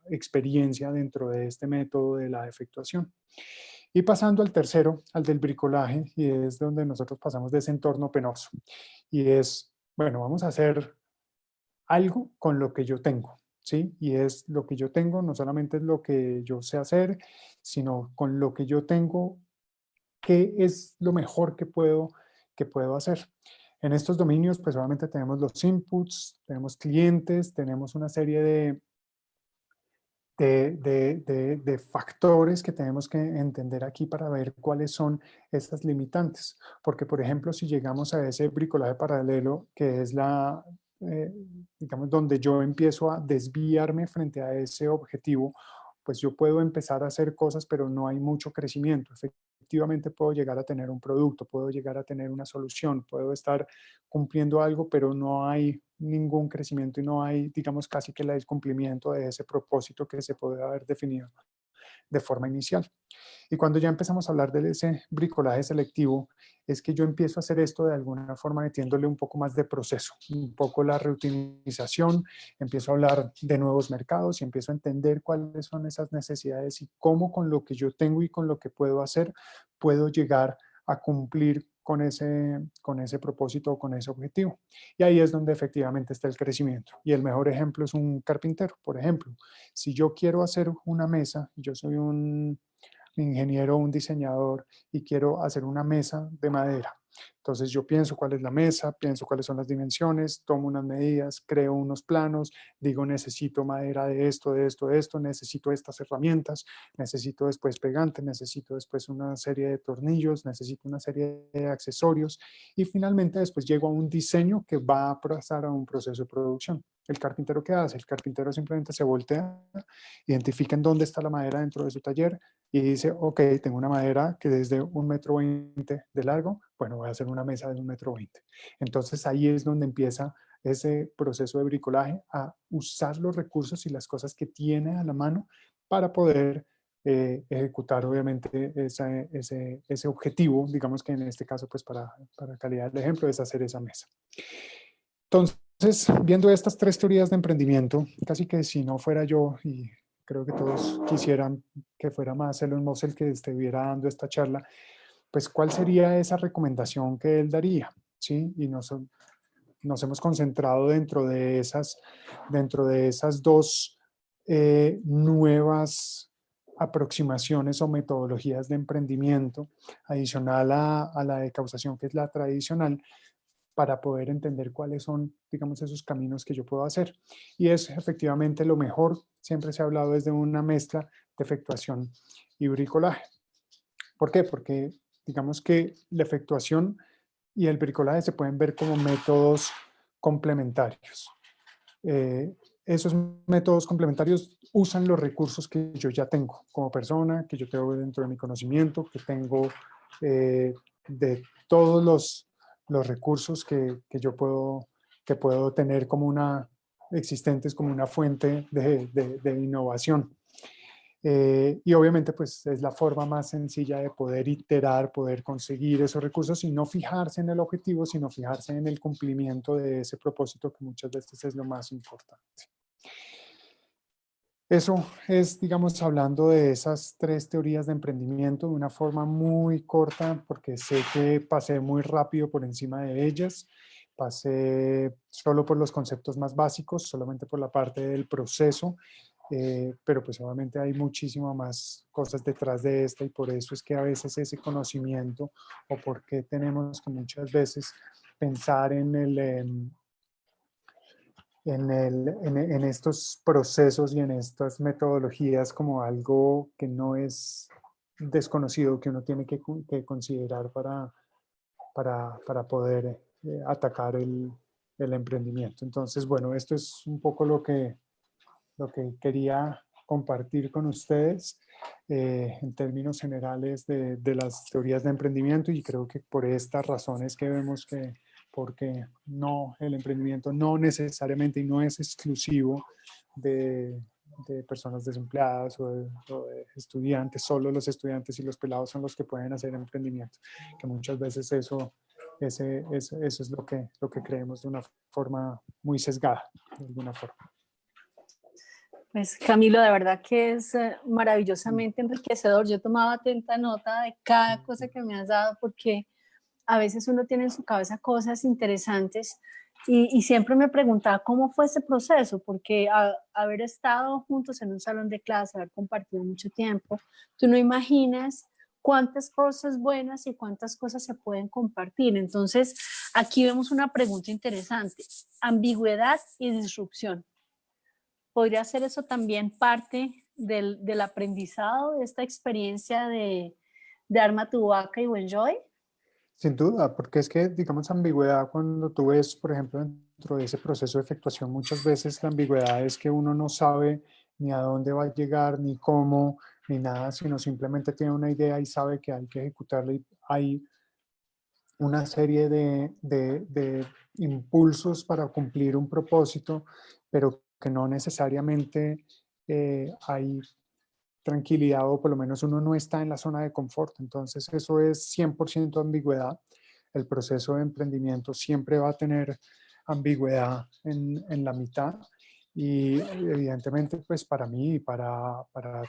experiencia dentro de este método de la efectuación. Y pasando al tercero, al del bricolaje, y es donde nosotros pasamos de ese entorno penoso, y es, bueno, vamos a hacer algo con lo que yo tengo, ¿sí? Y es lo que yo tengo, no solamente es lo que yo sé hacer, sino con lo que yo tengo, qué es lo mejor que puedo hacer. En estos dominios, pues obviamente tenemos los inputs, tenemos clientes, tenemos una serie de factores que tenemos que entender aquí para ver cuáles son esas limitantes. Porque, por ejemplo, si llegamos a ese bricolaje paralelo, que es digamos, donde yo empiezo a desviarme frente a ese objetivo, pues yo puedo empezar a hacer cosas, pero no hay mucho crecimiento. Efectivamente puedo llegar a tener un producto, puedo llegar a tener una solución, puedo estar cumpliendo algo, pero no hay ningún crecimiento y no hay, digamos, casi que el cumplimiento de ese propósito que se puede haber definido de forma inicial. Y cuando ya empezamos a hablar de ese bricolaje selectivo, es que yo empiezo a hacer esto de alguna forma metiéndole un poco más de proceso, un poco la reutilización, empiezo a hablar de nuevos mercados y empiezo a entender cuáles son esas necesidades y cómo con lo que yo tengo y con lo que puedo hacer, puedo llegar a cumplir con ese propósito o con ese objetivo. Y ahí es donde efectivamente está el crecimiento. Y el mejor ejemplo es un carpintero. Por ejemplo, si yo quiero hacer una mesa, yo soy un ingeniero, un diseñador, y quiero hacer una mesa de madera. Entonces yo pienso cuál es la mesa, pienso cuáles son las dimensiones, tomo unas medidas, creo unos planos, digo necesito madera de esto, de esto, de esto, necesito estas herramientas, necesito después pegantes, necesito después una serie de tornillos, necesito una serie de accesorios, y finalmente después llego a un diseño que va a pasar a un proceso de producción. ¿El carpintero qué hace? El carpintero simplemente se voltea, identifica en dónde está la madera dentro de su taller y dice, ok, tengo una madera que desde 1,20 m de largo, bueno, voy a hacer una mesa de 1,20 m. Entonces ahí es donde empieza ese proceso de bricolaje, a usar los recursos y las cosas que tiene a la mano para poder ejecutar obviamente ese objetivo, digamos que en este caso, pues para calidad del ejemplo, es hacer esa mesa. Entonces, viendo estas tres teorías de emprendimiento, casi que si no fuera yo, y creo que todos quisieran que fuera más Elon Musk el que estuviera dando esta charla, pues ¿cuál sería esa recomendación que él daría? ¿Sí? Y nos hemos concentrado dentro de esas dos nuevas aproximaciones o metodologías de emprendimiento, adicional a la de causación, que es la tradicional, para poder entender cuáles son, digamos, esos caminos que yo puedo hacer. Y es efectivamente lo mejor, siempre se ha hablado desde una mezcla de efectuación y bricolaje. ¿Por qué? Porque digamos que la efectuación y el bricolaje se pueden ver como métodos complementarios. Esos métodos complementarios usan los recursos que yo ya tengo como persona, que yo tengo dentro de mi conocimiento, que tengo de todos los recursos que yo puedo tener existentes como una fuente de innovación. Y obviamente pues es la forma más sencilla de poder iterar, poder conseguir esos recursos y no fijarse en el objetivo, sino fijarse en el cumplimiento de ese propósito que muchas veces es lo más importante. Eso es, digamos, hablando de esas 3 teorías de emprendimiento de una forma muy corta, porque sé que pasé muy rápido por encima de ellas. Pasé solo por los conceptos más básicos, solamente por la parte del proceso, pero pues obviamente hay muchísimas más cosas detrás de esta y por eso es que a veces ese conocimiento o por qué tenemos que muchas veces pensar en estos procesos y en estas metodologías como algo que no es desconocido, que uno tiene que considerar para poder atacar el emprendimiento. Entonces, bueno, esto es un poco lo que quería compartir con ustedes en términos generales de las teorías de emprendimiento y creo que por estas razones que vemos que porque no, el emprendimiento no necesariamente y no es exclusivo de personas desempleadas o de estudiantes, solo los estudiantes y los pelados son los que pueden hacer emprendimiento, que muchas veces eso es lo que creemos de una forma muy sesgada, de alguna forma. Pues Camilo, de verdad que es maravillosamente enriquecedor. Yo tomaba atenta nota de cada cosa que me has dado porque a veces uno tiene en su cabeza cosas interesantes y siempre me preguntaba cómo fue ese proceso, porque haber estado juntos en un salón de clase, haber compartido mucho tiempo, tú no imaginas cuántas cosas buenas y cuántas cosas se pueden compartir. Entonces, aquí vemos una pregunta interesante, ambigüedad y disrupción. ¿Podría ser eso también parte del aprendizado de esta experiencia de Arma tu Vaca y Wenjoy? Sin duda, porque es que, digamos, ambigüedad, cuando tú ves, por ejemplo, dentro de ese proceso de efectuación, muchas veces la ambigüedad es que uno no sabe ni a dónde va a llegar, ni cómo, ni nada, sino simplemente tiene una idea y sabe que hay que ejecutarla y hay una serie de impulsos para cumplir un propósito, pero que no necesariamente hay tranquilidad o por lo menos uno no está en la zona de confort. Entonces eso es 100% ambigüedad. El proceso de emprendimiento siempre va a tener ambigüedad en la mitad y evidentemente pues para mí y para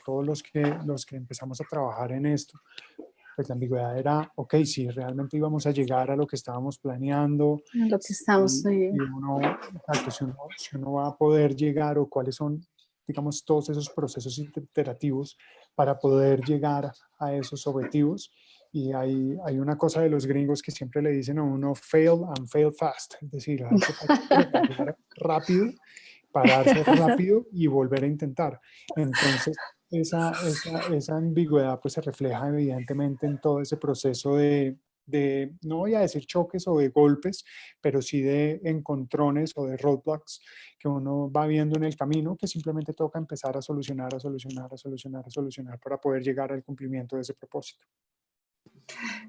todos los que empezamos a trabajar en esto, pues la ambigüedad era, ok, si realmente íbamos a llegar a lo que estábamos planeando, Lo que estamos y uno, exacto, si uno va a poder llegar o cuáles son, digamos, todos esos procesos iterativos para poder llegar a esos objetivos. Y hay una cosa de los gringos que siempre le dicen a uno, fail and fail fast, es decir, hay que fallar rápido, pararse rápido y volver a intentar. Entonces, esa ambigüedad pues se refleja evidentemente en todo ese proceso no voy a decir choques o de golpes, pero sí de encontrones o de roadblocks que uno va viendo en el camino que simplemente toca empezar a solucionar, a solucionar, a solucionar, a solucionar para poder llegar al cumplimiento de ese propósito.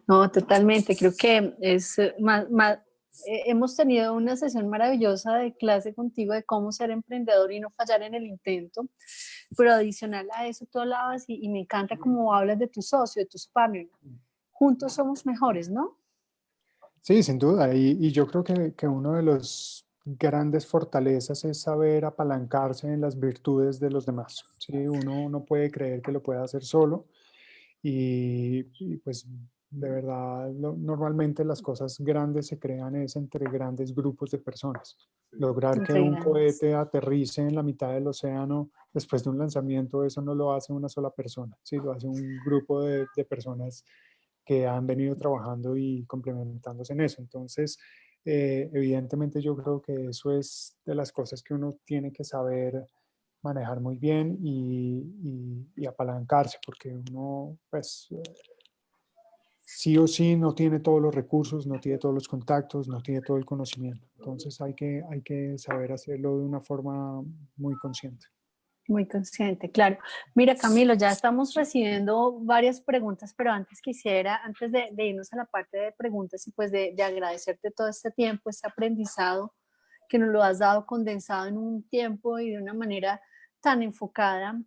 No, totalmente. Creo que es hemos tenido una sesión maravillosa de clase contigo de cómo ser emprendedor y no fallar en el intento, pero adicional a eso tú hablabas y me encanta cómo hablas de tu socio, de tus partners. Juntos somos mejores, ¿no? Sí, sin duda. Y yo creo que uno de los grandes fortalezas es saber apalancarse en las virtudes de los demás. ¿Sí? Uno no puede creer que lo pueda hacer solo y pues de verdad normalmente las cosas grandes se crean es entre grandes grupos de personas. Lograr que Entre un grandes. cohete aterrice en la mitad del océano después de un lanzamiento, eso no lo hace una sola persona, ¿sí? Lo hace un grupo de personas que han venido trabajando y complementándose en eso. Entonces, evidentemente yo creo que eso es de las cosas que uno tiene que saber manejar muy bien y apalancarse, porque uno, pues, sí o sí no tiene todos los recursos, no tiene todos los contactos, no tiene todo el conocimiento. Entonces hay que saber hacerlo de una forma muy consciente. Muy consciente, claro. Mira, Camilo, ya estamos recibiendo varias preguntas, pero antes quisiera, antes de irnos a la parte de preguntas y pues de agradecerte todo este tiempo, este aprendizado que nos lo has dado condensado en un tiempo y de una manera tan enfocada,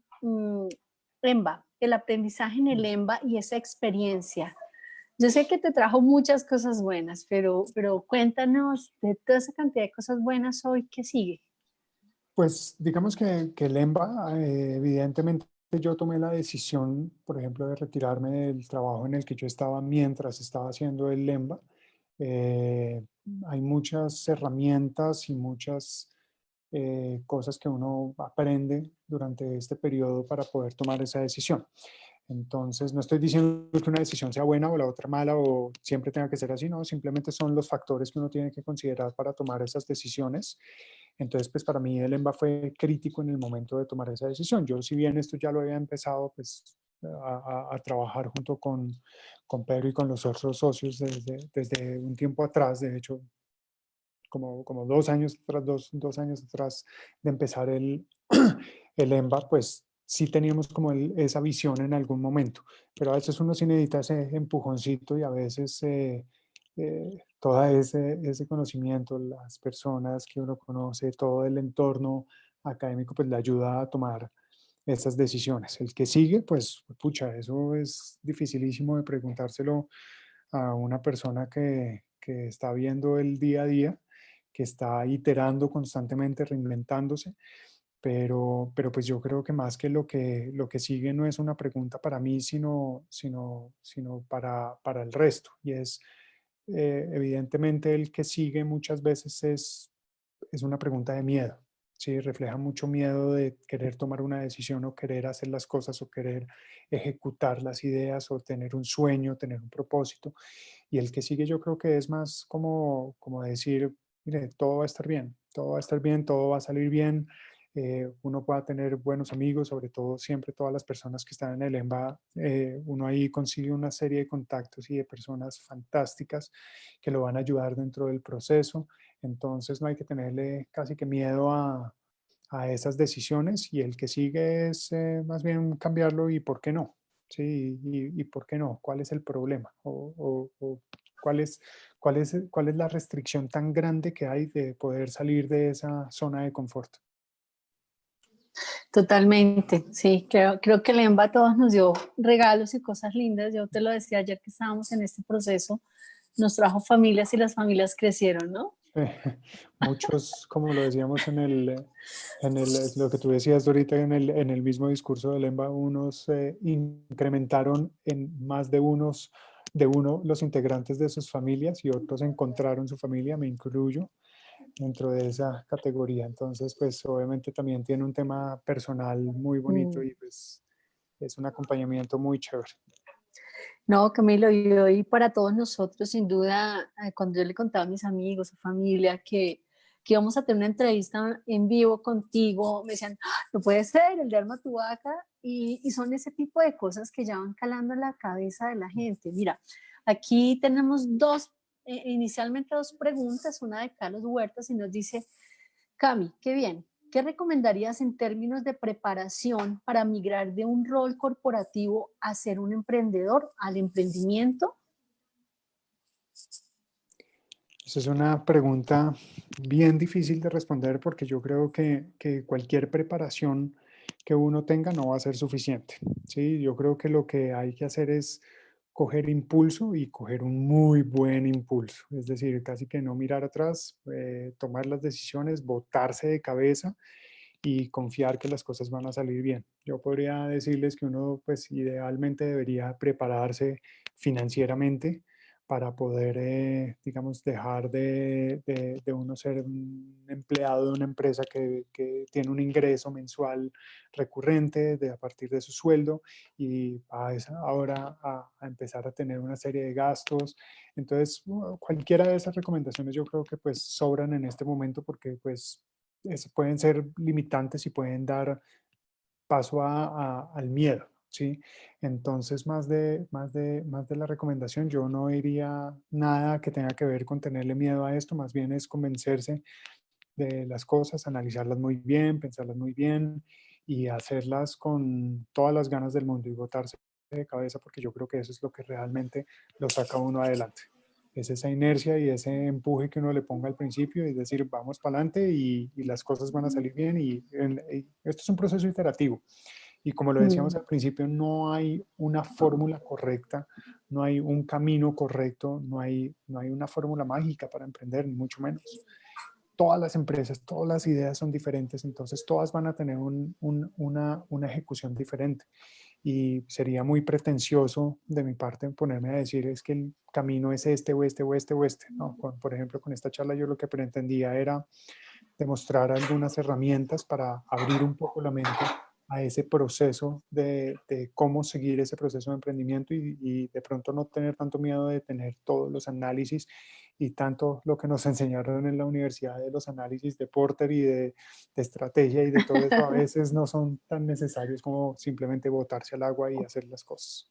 EMBA, el aprendizaje en el EMBA y esa experiencia. Yo sé que te trajo muchas cosas buenas, pero cuéntanos de toda esa cantidad de cosas buenas hoy, ¿qué sigue? Pues digamos que el EMBA, evidentemente yo tomé la decisión, por ejemplo, de retirarme del trabajo en el que yo estaba mientras estaba haciendo el EMBA. Eh, Hay muchas herramientas y muchas cosas que uno aprende durante este periodo para poder tomar esa decisión. Entonces, no estoy diciendo que una decisión sea buena o la otra mala o siempre tenga que ser así, no, simplemente son los factores que uno tiene que considerar para tomar esas decisiones. Entonces, pues para mí el EMBA fue crítico en el momento de tomar esa decisión. Yo, si bien esto ya lo había empezado, pues a trabajar junto con Pedro y con los otros socios desde un tiempo atrás, de hecho, como 2 años atrás, dos años atrás de empezar el EMBA, pues sí teníamos como esa visión en algún momento, pero a veces uno sí necesita ese empujoncito y a veces todo ese conocimiento, las personas que uno conoce, todo el entorno académico, pues le ayuda a tomar esas decisiones. El que sigue, pues, pucha, eso es dificilísimo de preguntárselo a una persona que está viendo el día a día, que está iterando constantemente, reinventándose, pero pues yo creo que más que lo que sigue no es una pregunta para mí, sino para el resto. Y es, evidentemente, el que sigue muchas veces es una pregunta de miedo. Sí, refleja mucho miedo de querer tomar una decisión o querer hacer las cosas o querer ejecutar las ideas o tener un sueño, tener un propósito. Y el que sigue yo creo que es más como decir, mire, todo va a estar bien, todo va a estar bien, todo va a salir bien. Uno pueda tener buenos amigos, sobre todo siempre todas las personas que están en el EMBA, uno ahí consigue una serie de contactos y de personas fantásticas que lo van a ayudar dentro del proceso. Entonces no hay que tenerle casi que miedo a esas decisiones y el que sigue es más bien cambiarlo y por qué no. Sí, y por qué no, ¿cuál es el problema? O cuál es la restricción tan grande que hay de poder salir de esa zona de confort? Totalmente, sí, creo que el EMBA a todos nos dio regalos y cosas lindas. Yo te lo decía ayer que estábamos en este proceso, nos trajo familias y las familias crecieron, ¿no? Muchos, como lo decíamos lo que tú decías ahorita en el mismo discurso del EMBA, unos incrementaron en más de uno los integrantes de sus familias y otros encontraron su familia, me incluyo dentro de esa categoría. Entonces, pues obviamente también tiene un tema personal muy bonito Mm. y pues es un acompañamiento muy chévere. No, Camilo, y hoy para todos nosotros, sin duda, cuando yo le contaba a mis amigos o familia que íbamos a tener una entrevista en vivo contigo, me decían, "Ah, no puede ser, el de Alma tu Vaca", y son ese tipo de cosas que ya van calando en la cabeza de la gente. Mira, aquí tenemos inicialmente dos preguntas, una de Carlos Huertas y nos dice, Cami, qué bien. ¿Qué recomendarías en términos de preparación para migrar de un rol corporativo a ser un emprendedor, al emprendimiento? Esa es una pregunta bien difícil de responder porque yo creo que cualquier preparación que uno tenga no va a ser suficiente. ¿Sí? Yo creo que lo que hay que hacer es coger impulso y coger un muy buen impulso. Es decir, casi que no mirar atrás, tomar las decisiones, botarse de cabeza y confiar que las cosas van a salir bien. Yo podría decirles que uno, pues idealmente debería prepararse financieramente para poder, digamos, dejar de uno ser un empleado de una empresa que tiene un ingreso mensual recurrente a partir de su sueldo y ahora a empezar a tener una serie de gastos. Entonces, cualquiera de esas recomendaciones yo creo que pues sobran en este momento porque pues pueden ser limitantes y pueden dar paso al miedo, ¿sí? Entonces, más de la recomendación, yo no diría nada que tenga que ver con tenerle miedo a esto, más bien es convencerse de las cosas, analizarlas muy bien, pensarlas muy bien y hacerlas con todas las ganas del mundo y botarse de cabeza, porque yo creo que eso es lo que realmente lo saca a uno adelante. Es esa inercia y ese empuje que uno le ponga al principio y decir, vamos para adelante y las cosas van a salir bien. Y esto es un proceso iterativo Y como lo decíamos Mm. al principio, no hay una fórmula correcta, no hay un camino correcto, no hay una fórmula mágica para emprender, ni mucho menos. Todas las empresas, todas las ideas son diferentes, entonces todas van a tener una ejecución diferente. Y sería muy pretencioso de mi parte ponerme a decir es que el camino es este o este o este o este. No, por ejemplo, con esta charla yo lo que pretendía era demostrar algunas herramientas para abrir un poco la mente a ese proceso de cómo seguir ese proceso de emprendimiento y de pronto no tener tanto miedo de tener todos los análisis y tanto lo que nos enseñaron en la universidad de los análisis de Porter y de estrategia y de todo eso a veces no son tan necesarios como simplemente botarse al agua y hacer las cosas.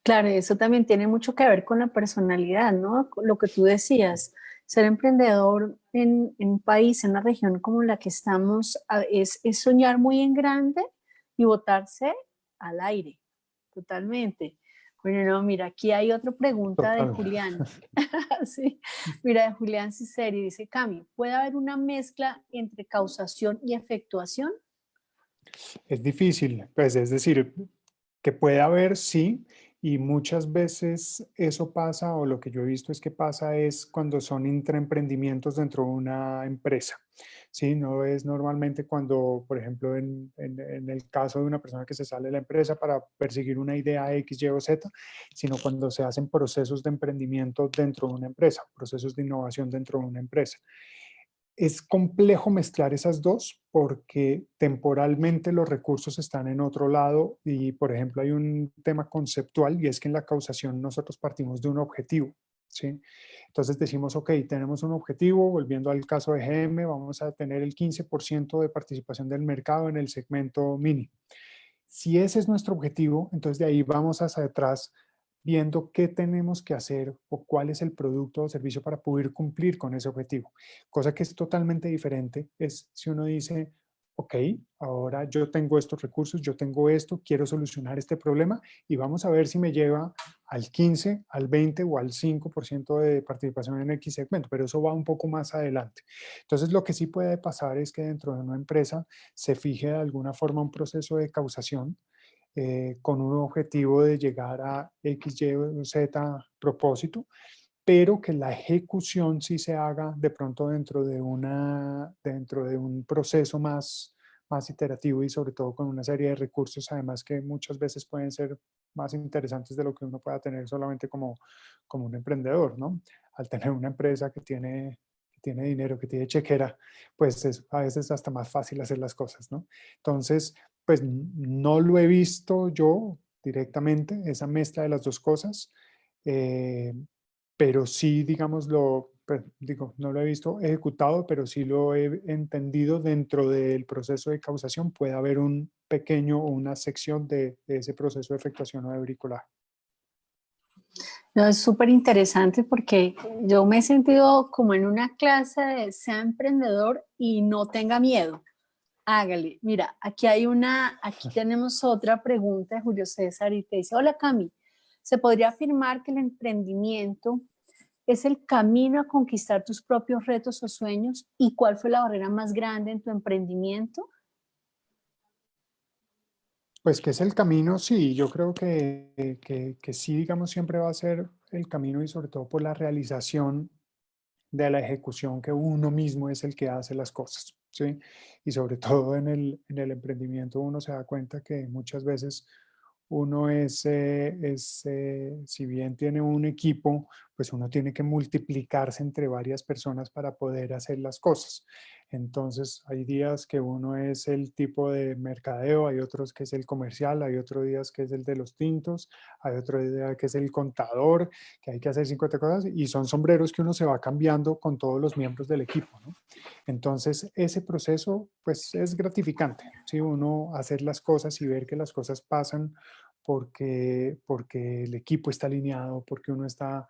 Claro, y eso también tiene mucho que ver con la personalidad, ¿no? Lo que tú decías, ser emprendedor en un país, en una región como la que estamos, es soñar muy en grande y botarse al aire, totalmente. Bueno, no, mira, aquí hay otra pregunta de Total. Julián. Sí, mira, de Julián Ciceri, dice, Cami, ¿puede haber una mezcla entre causación y efectuación? Es difícil, pues es decir, que puede haber, sí, y muchas veces eso pasa, o lo que yo he visto es que pasa es cuando son intraemprendimientos dentro de una empresa, ¿sí? No es normalmente cuando, por ejemplo, en el caso de una persona que se sale de la empresa para perseguir una idea X, Y o Z, sino cuando se hacen procesos de emprendimiento dentro de una empresa, procesos de innovación dentro de una empresa. Es complejo mezclar esas dos porque temporalmente los recursos están en otro lado y, por ejemplo, hay un tema conceptual y es que en la causación nosotros partimos de un objetivo, ¿sí? Entonces decimos, ok, tenemos un objetivo, volviendo al caso de GM, vamos a tener el 15% de participación del mercado en el segmento mini. Si ese es nuestro objetivo, entonces de ahí vamos hacia atrás viendo qué tenemos que hacer o cuál es el producto o servicio para poder cumplir con ese objetivo. Cosa que es totalmente diferente es si uno dice, ok, ahora yo tengo estos recursos, yo tengo esto, quiero solucionar este problema y vamos a ver si me lleva al 15, al 20 o al 5% de participación en X segmento, pero eso va un poco más adelante. Entonces, lo que sí puede pasar es que dentro de una empresa se fije de alguna forma un proceso de causación con un objetivo de llegar a X, Y o Z propósito, pero que la ejecución sí se haga de pronto dentro de un proceso más iterativo y sobre todo con una serie de recursos, además que muchas veces pueden ser más interesantes de lo que uno pueda tener solamente como un emprendedor, ¿no? Al tener una empresa que tiene dinero, que tiene chequera, pues es a veces hasta más fácil hacer las cosas, ¿no? Entonces, pues no lo he visto yo directamente, esa mezcla de las dos cosas, eh, pero sí, digámoslo, pues, digo, no lo he visto ejecutado, pero sí lo he entendido dentro del proceso de causación. Puede haber un pequeño o una sección de ese proceso de efectuación o de bricolaje. No, es súper interesante porque yo me he sentido como en una clase de sea emprendedor y no tenga miedo. Hágale. Mira, aquí tenemos otra pregunta de Julio César y te dice, hola Cami, ¿se podría afirmar que el emprendimiento es el camino a conquistar tus propios retos o sueños? ¿Y cuál fue la barrera más grande en tu emprendimiento? Pues que es el camino, sí, yo creo que sí, digamos, siempre va a ser el camino y sobre todo por la realización de la ejecución que uno mismo es el que hace las cosas, ¿sí? Y sobre todo en el emprendimiento uno se da cuenta que muchas veces uno si bien tiene un equipo, pues uno tiene que multiplicarse entre varias personas para poder hacer las cosas. Entonces, hay días que uno es el tipo de mercadeo, hay otros que es el comercial, hay otros días que es el de los tintos, hay otro día que es el contador, que hay que hacer 50 cosas y son sombreros que uno se va cambiando con todos los miembros del equipo, ¿no? Entonces, ese proceso, pues, es gratificante, ¿sí? Uno hacer las cosas y ver que las cosas pasan porque el equipo está alineado, porque uno está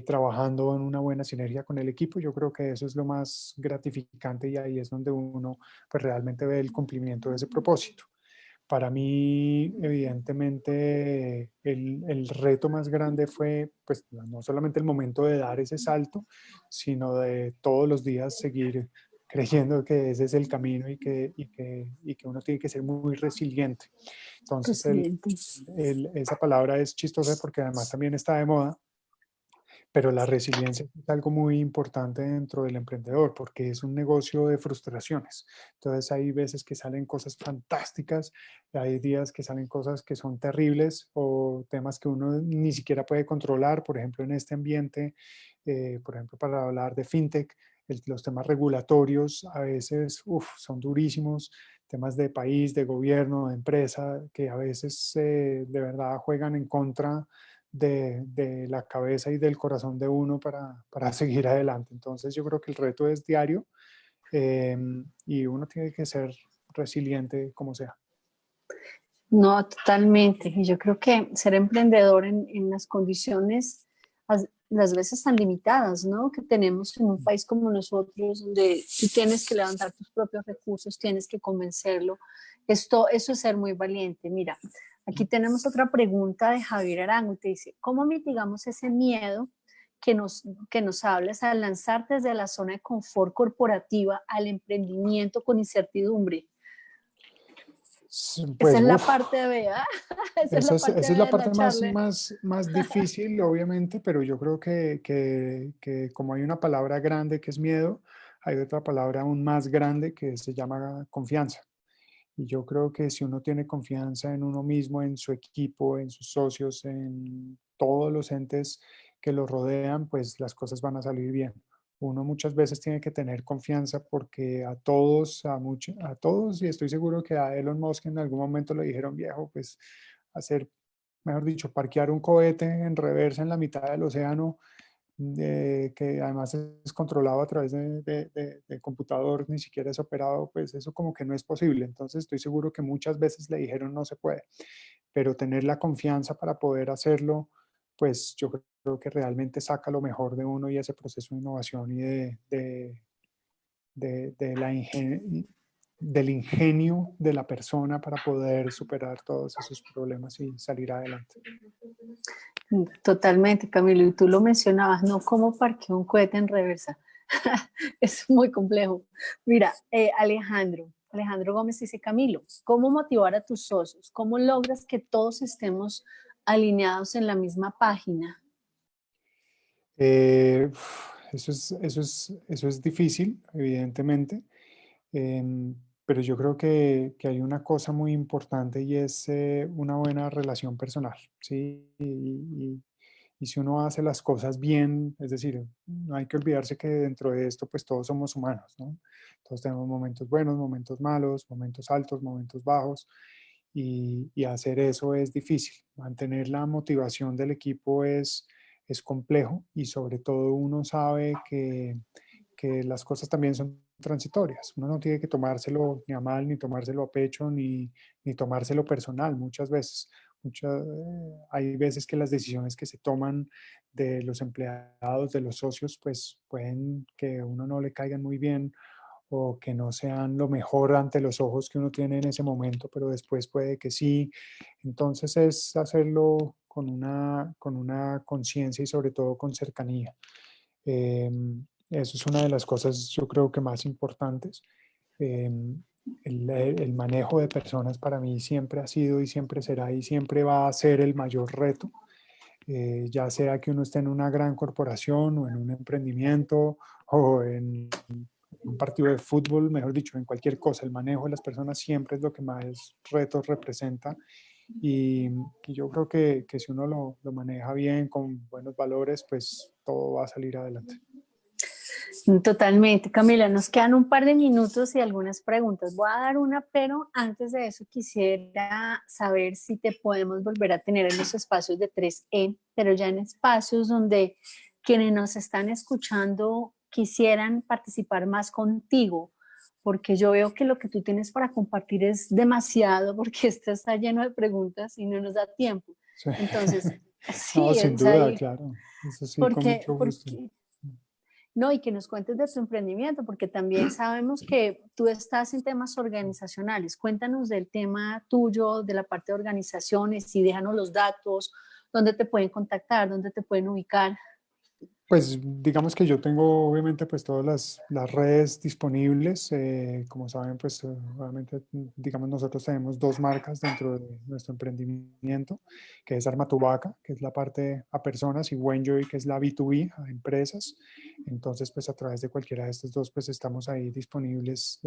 trabajando en una buena sinergia con el equipo. Yo creo que eso es lo más gratificante y ahí es donde uno pues, realmente ve el cumplimiento de ese propósito. Para mí, evidentemente, el reto más grande fue, pues, no solamente el momento de dar ese salto, sino de todos los días seguir, ok, creyendo que ese es el camino y que uno tiene que ser muy resiliente. Entonces, Presidente. esa palabra es chistosa porque además también está de moda, pero la resiliencia es algo muy importante dentro del emprendedor porque es un negocio de frustraciones. Entonces hay veces que salen cosas fantásticas, hay días que salen cosas que son terribles o temas que uno ni siquiera puede controlar. Por ejemplo, en este ambiente, por ejemplo, para hablar de fintech, los temas regulatorios a veces son durísimos, temas de país, de gobierno, de empresa, que a veces de verdad juegan en contra de la cabeza y del corazón de uno para seguir adelante. Entonces yo creo que el reto es diario y uno tiene que ser resiliente como sea. No, totalmente. Y yo creo que ser emprendedor en las condiciones, las veces tan limitadas, ¿no? Que tenemos en un país como nosotros, donde tú tienes que levantar tus propios recursos, tienes que convencerlo. Eso es ser muy valiente. Mira, aquí tenemos otra pregunta de Javier Arango. Te dice, ¿cómo mitigamos ese miedo que nos hablas al lanzarte desde la zona de confort corporativa al emprendimiento con incertidumbre? Esa Pues, es la parte B, ¿ah? Esa es la parte esa es B la de la parte charla. más difícil, obviamente, pero yo creo que como hay una palabra grande que es miedo, hay otra palabra aún más grande que se llama confianza. Y yo creo que si uno tiene confianza en uno mismo, en su equipo, en sus socios, en todos los entes que lo rodean, pues las cosas van a salir bien. Uno muchas veces tiene que tener confianza porque a todos, y estoy seguro que a Elon Musk en algún momento le dijeron, viejo, pues hacer, mejor dicho, parquear un cohete en reversa en la mitad del océano, que además es controlado a través de computador, ni siquiera es operado, pues eso como que no es posible. Entonces estoy seguro que muchas veces le dijeron no se puede, pero tener la confianza para poder hacerlo, pues yo creo que realmente saca lo mejor de uno y ese proceso de innovación y de la del ingenio de la persona para poder superar todos esos problemas y salir adelante. Totalmente, Camilo. Y tú lo mencionabas, ¿no? ¿Cómo parqueó un cohete en reversa? Es muy complejo. Mira, Alejandro Gómez dice, Camilo, ¿cómo motivar a tus socios? ¿Cómo logras que todos estemos alineados en la misma página? Eso es difícil, evidentemente, pero yo creo que hay una cosa muy importante y es una buena relación personal, ¿sí? Y si uno hace las cosas bien, es decir, no hay que olvidarse que dentro de esto, pues todos somos humanos, ¿no? Todos tenemos momentos buenos, momentos malos, momentos altos, momentos bajos, y hacer eso es difícil. Mantener la motivación del equipo es complejo y sobre todo uno sabe que las cosas también son transitorias. Uno no tiene que tomárselo ni a mal, ni tomárselo a pecho, ni tomárselo personal muchas veces. Hay veces que las decisiones que se toman de los empleados, de los socios, pues pueden que a uno no le caigan muy bien o que no sean lo mejor ante los ojos que uno tiene en ese momento, pero después puede que sí. Entonces es hacerlo con una conciencia y sobre todo con cercanía. Eso es una de las cosas yo creo que más importantes. El manejo de personas para mí siempre ha sido y siempre será y siempre va a ser el mayor reto, ya sea que uno esté en una gran corporación o en un emprendimiento o en un partido de fútbol, mejor dicho, en cualquier cosa. El manejo de las personas siempre es lo que más retos representa y yo creo que si uno lo maneja bien, con buenos valores, pues todo va a salir adelante. Totalmente, Camila, nos quedan un par de minutos y algunas preguntas. Voy a dar una, pero antes de eso quisiera saber si te podemos volver a tener en los espacios de 3E, pero ya en espacios donde quienes nos están escuchando quisieran participar más contigo, porque yo veo que lo que tú tienes para compartir es demasiado, porque esto está lleno de preguntas y no nos da tiempo. Sí. Entonces, No, sí, sin es duda, ahí, claro. Eso sí, con mucho gusto. no, y que nos cuentes de tu emprendimiento, porque también sabemos que tú estás en temas organizacionales. Cuéntanos del tema tuyo, de la parte de organizaciones y déjanos los datos, dónde te pueden contactar, dónde te pueden ubicar. Pues digamos que yo tengo obviamente pues todas las redes disponibles. Como saben, pues obviamente digamos nosotros tenemos dos marcas dentro de nuestro emprendimiento, que es Arma tu Vaca, que es la parte a personas, y Wenjoy, que es la B2B, a empresas. Entonces pues a través de cualquiera de estos dos pues estamos ahí disponibles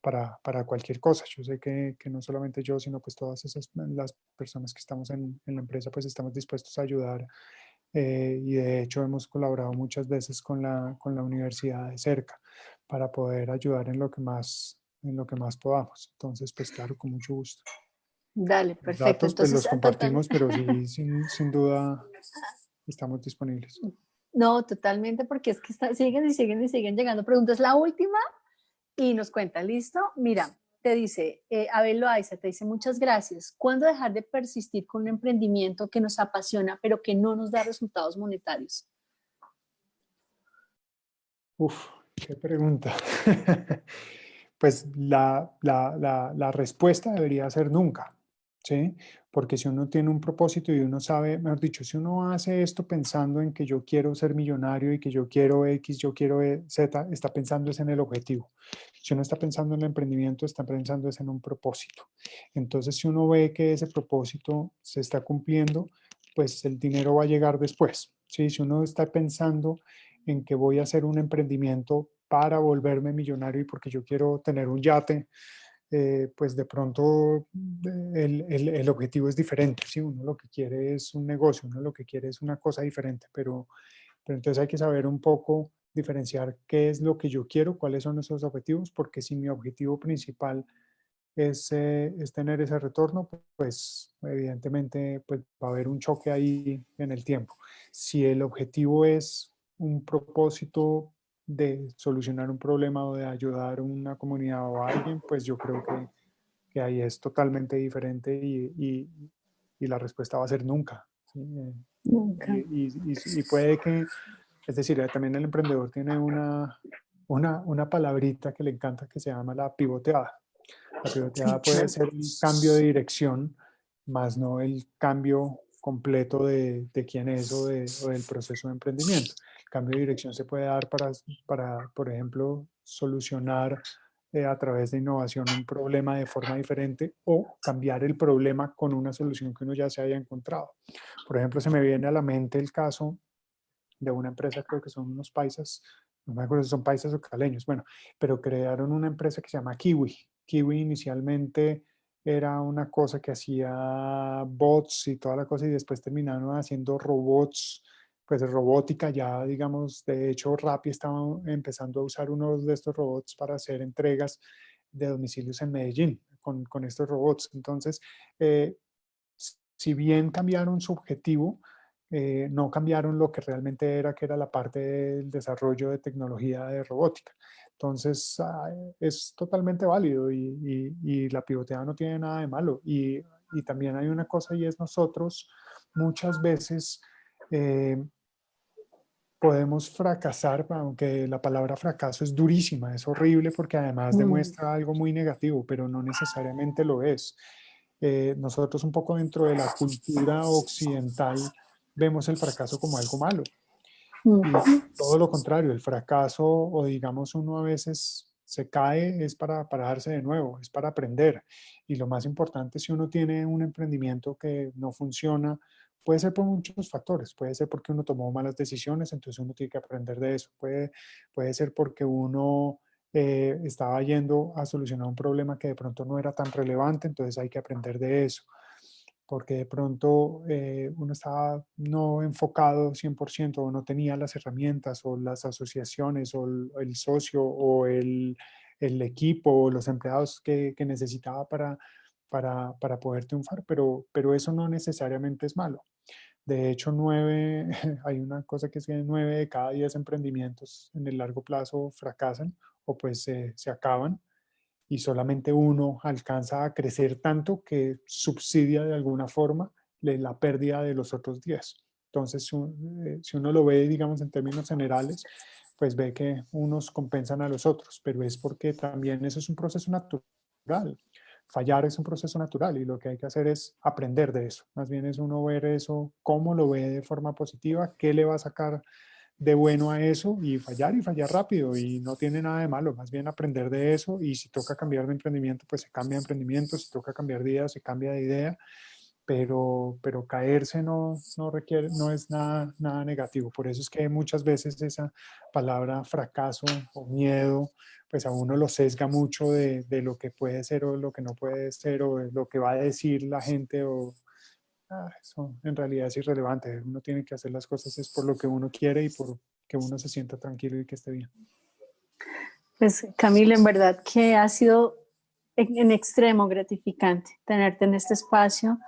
para cualquier cosa. Yo sé que no solamente yo, sino pues todas esas las personas que estamos en la empresa pues estamos dispuestos a ayudar, y de hecho hemos colaborado muchas veces con la universidad de cerca para poder ayudar en lo que más podamos. Entonces, pues claro, con mucho gusto. Dale, Los perfecto. datos, pues Entonces, los compartimos, pero sí, sin duda estamos disponibles. no, totalmente, porque es que siguen y siguen y siguen llegando preguntas. La última y nos cuenta, ¿listo? Mira, te dice, Abel Loaiza, te dice, muchas gracias. ¿Cuándo dejar de persistir con un emprendimiento que nos apasiona, pero que no nos da resultados monetarios? Uf, qué pregunta. Pues la respuesta debería ser nunca, ¿sí? Porque si uno tiene un propósito y uno sabe, mejor dicho, si uno hace esto pensando en que yo quiero ser millonario y que yo quiero X, yo quiero Z, está pensando es en el objetivo. Si uno está pensando en el emprendimiento, está pensando es en un propósito. Entonces, si uno ve que ese propósito se está cumpliendo, pues el dinero va a llegar después, ¿sí? Si uno está pensando en que voy a hacer un emprendimiento para volverme millonario y porque yo quiero tener un yate, pues de pronto el objetivo es diferente. ¿Sí? Uno lo que quiere es un negocio, uno lo que quiere es una cosa diferente, pero entonces hay que saber un poco diferenciar qué es lo que yo quiero, cuáles son esos objetivos, porque si mi objetivo principal es tener ese retorno, pues evidentemente pues, va a haber un choque ahí en el tiempo. Si el objetivo es un propósito de solucionar un problema o de ayudar a una comunidad o a alguien, pues yo creo que ahí es totalmente diferente y la respuesta va a ser nunca. ¿Sí? Nunca. Y puede que, es decir, también el emprendedor tiene una palabrita que le encanta que se llama la pivoteada. La pivoteada puede ser el cambio de dirección, más no el cambio completo de quién es o del proceso de emprendimiento. El cambio de dirección se puede dar para por ejemplo, solucionar a través de innovación un problema de forma diferente o cambiar el problema con una solución que uno ya se haya encontrado. Por ejemplo, se me viene a la mente el caso de una empresa, creo que son unos paisas, no me acuerdo si son paisas o caleños, bueno, pero crearon una empresa que se llama Kiwi. Kiwi inicialmente era una cosa que hacía bots y toda la cosa y después terminaron haciendo robots, pues robótica ya, digamos, de hecho Rappi estaba empezando a usar uno de estos robots para hacer entregas de domicilios en Medellín con estos robots. Entonces, eh, si bien cambiaron su objetivo, no cambiaron lo que realmente era, que era la parte del desarrollo de tecnología de robótica. Entonces, es totalmente válido y la pivoteada no tiene nada de malo. Y también hay una cosa y es nosotros muchas veces podemos fracasar, aunque la palabra fracaso es durísima, es horrible porque además Mm, demuestra algo muy negativo, pero no necesariamente lo es. Nosotros un poco dentro de la cultura occidental vemos el fracaso como algo malo y mm, todo lo contrario, el fracaso o digamos uno a veces se cae es para pararse de nuevo, es para aprender. Y lo más importante, si uno tiene un emprendimiento que no funciona, puede ser por muchos factores, puede ser porque uno tomó malas decisiones, entonces uno tiene que aprender de eso, puede ser porque uno estaba yendo a solucionar un problema que de pronto no era tan relevante, entonces hay que aprender de eso porque de pronto uno estaba no enfocado 100% o no tenía las herramientas o las asociaciones o el socio o el equipo o los empleados que necesitaba para poder triunfar, pero eso no necesariamente es malo. De hecho, hay una cosa que es que 9 de cada 10 emprendimientos en el largo plazo fracasan o pues se acaban y solamente uno alcanza a crecer tanto que subsidia de alguna forma la pérdida de los otros 10. Entonces, si uno lo ve, digamos, en términos generales, pues ve que unos compensan a los otros, pero es porque también eso es un proceso natural. Fallar es un proceso natural y lo que hay que hacer es aprender de eso. Más bien es uno ver eso, cómo lo ve de forma positiva, qué le va a sacar de bueno a eso y fallar rápido, y no tiene nada de malo, más bien aprender de eso, y si toca cambiar de emprendimiento, pues se cambia de emprendimiento, si toca cambiar de idea, se cambia de idea, pero caerse no requiere, no es nada negativo. Por eso es que muchas veces esa palabra fracaso o miedo, pues a uno lo sesga mucho de lo que puede ser o lo que no puede ser, o de lo que va a decir la gente, o eso en realidad es irrelevante. Uno tiene que hacer las cosas es por lo que uno quiere y por que uno se sienta tranquilo y que esté bien. Pues Camilo, en verdad que ha sido en extremo gratificante tenerte en este espacio,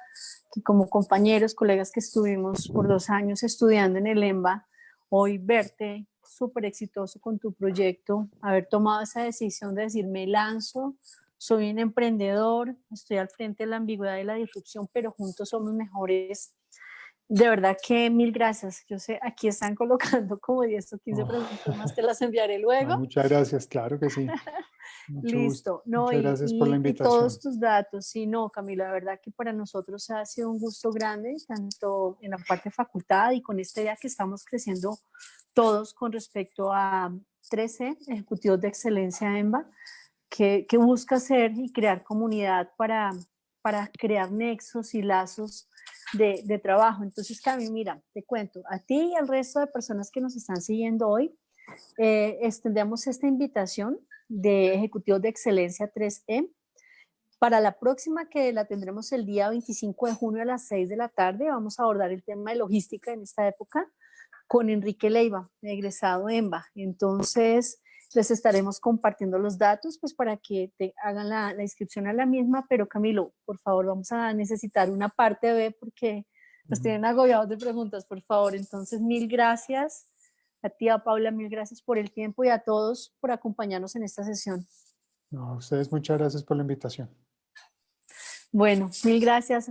que como compañeros, colegas que estuvimos por 2 años estudiando en el EMBA, hoy verte súper exitoso con tu proyecto, haber tomado esa decisión de decir, me lanzo, soy un emprendedor, estoy al frente de la ambigüedad y la disrupción, pero juntos somos mejores. De verdad que mil gracias. Yo sé, aquí están colocando como 10 o 15 preguntas más, te las enviaré luego. Muchas gracias, claro que sí. Mucho gusto. Listo, no, Muchas gracias por la y invitación. todos tus datos. Sí, no, Camila, la verdad que para nosotros ha sido un gusto grande, tanto en la parte de facultad y con esta idea que estamos creciendo todos con respecto a 13 Ejecutivos de Excelencia EMBA, que busca hacer y crear comunidad para crear nexos y lazos de trabajo. Entonces, Cami, mira, te cuento, a ti y al resto de personas que nos están siguiendo hoy, extendemos esta invitación de Ejecutivos de Excelencia 3E. Para la próxima, que la tendremos el día 25 de junio a las 6 de la tarde, vamos a abordar el tema de logística en esta época con Enrique Leiva, egresado EMBA. Entonces, les estaremos compartiendo los datos pues para que te hagan la inscripción a la misma, pero Camilo, por favor, vamos a necesitar una parte B porque nos tienen agobiados de preguntas, por favor. Entonces, mil gracias a ti, a Paula, mil gracias por el tiempo y a todos por acompañarnos en esta sesión. No, a ustedes muchas gracias por la invitación. Bueno, mil gracias.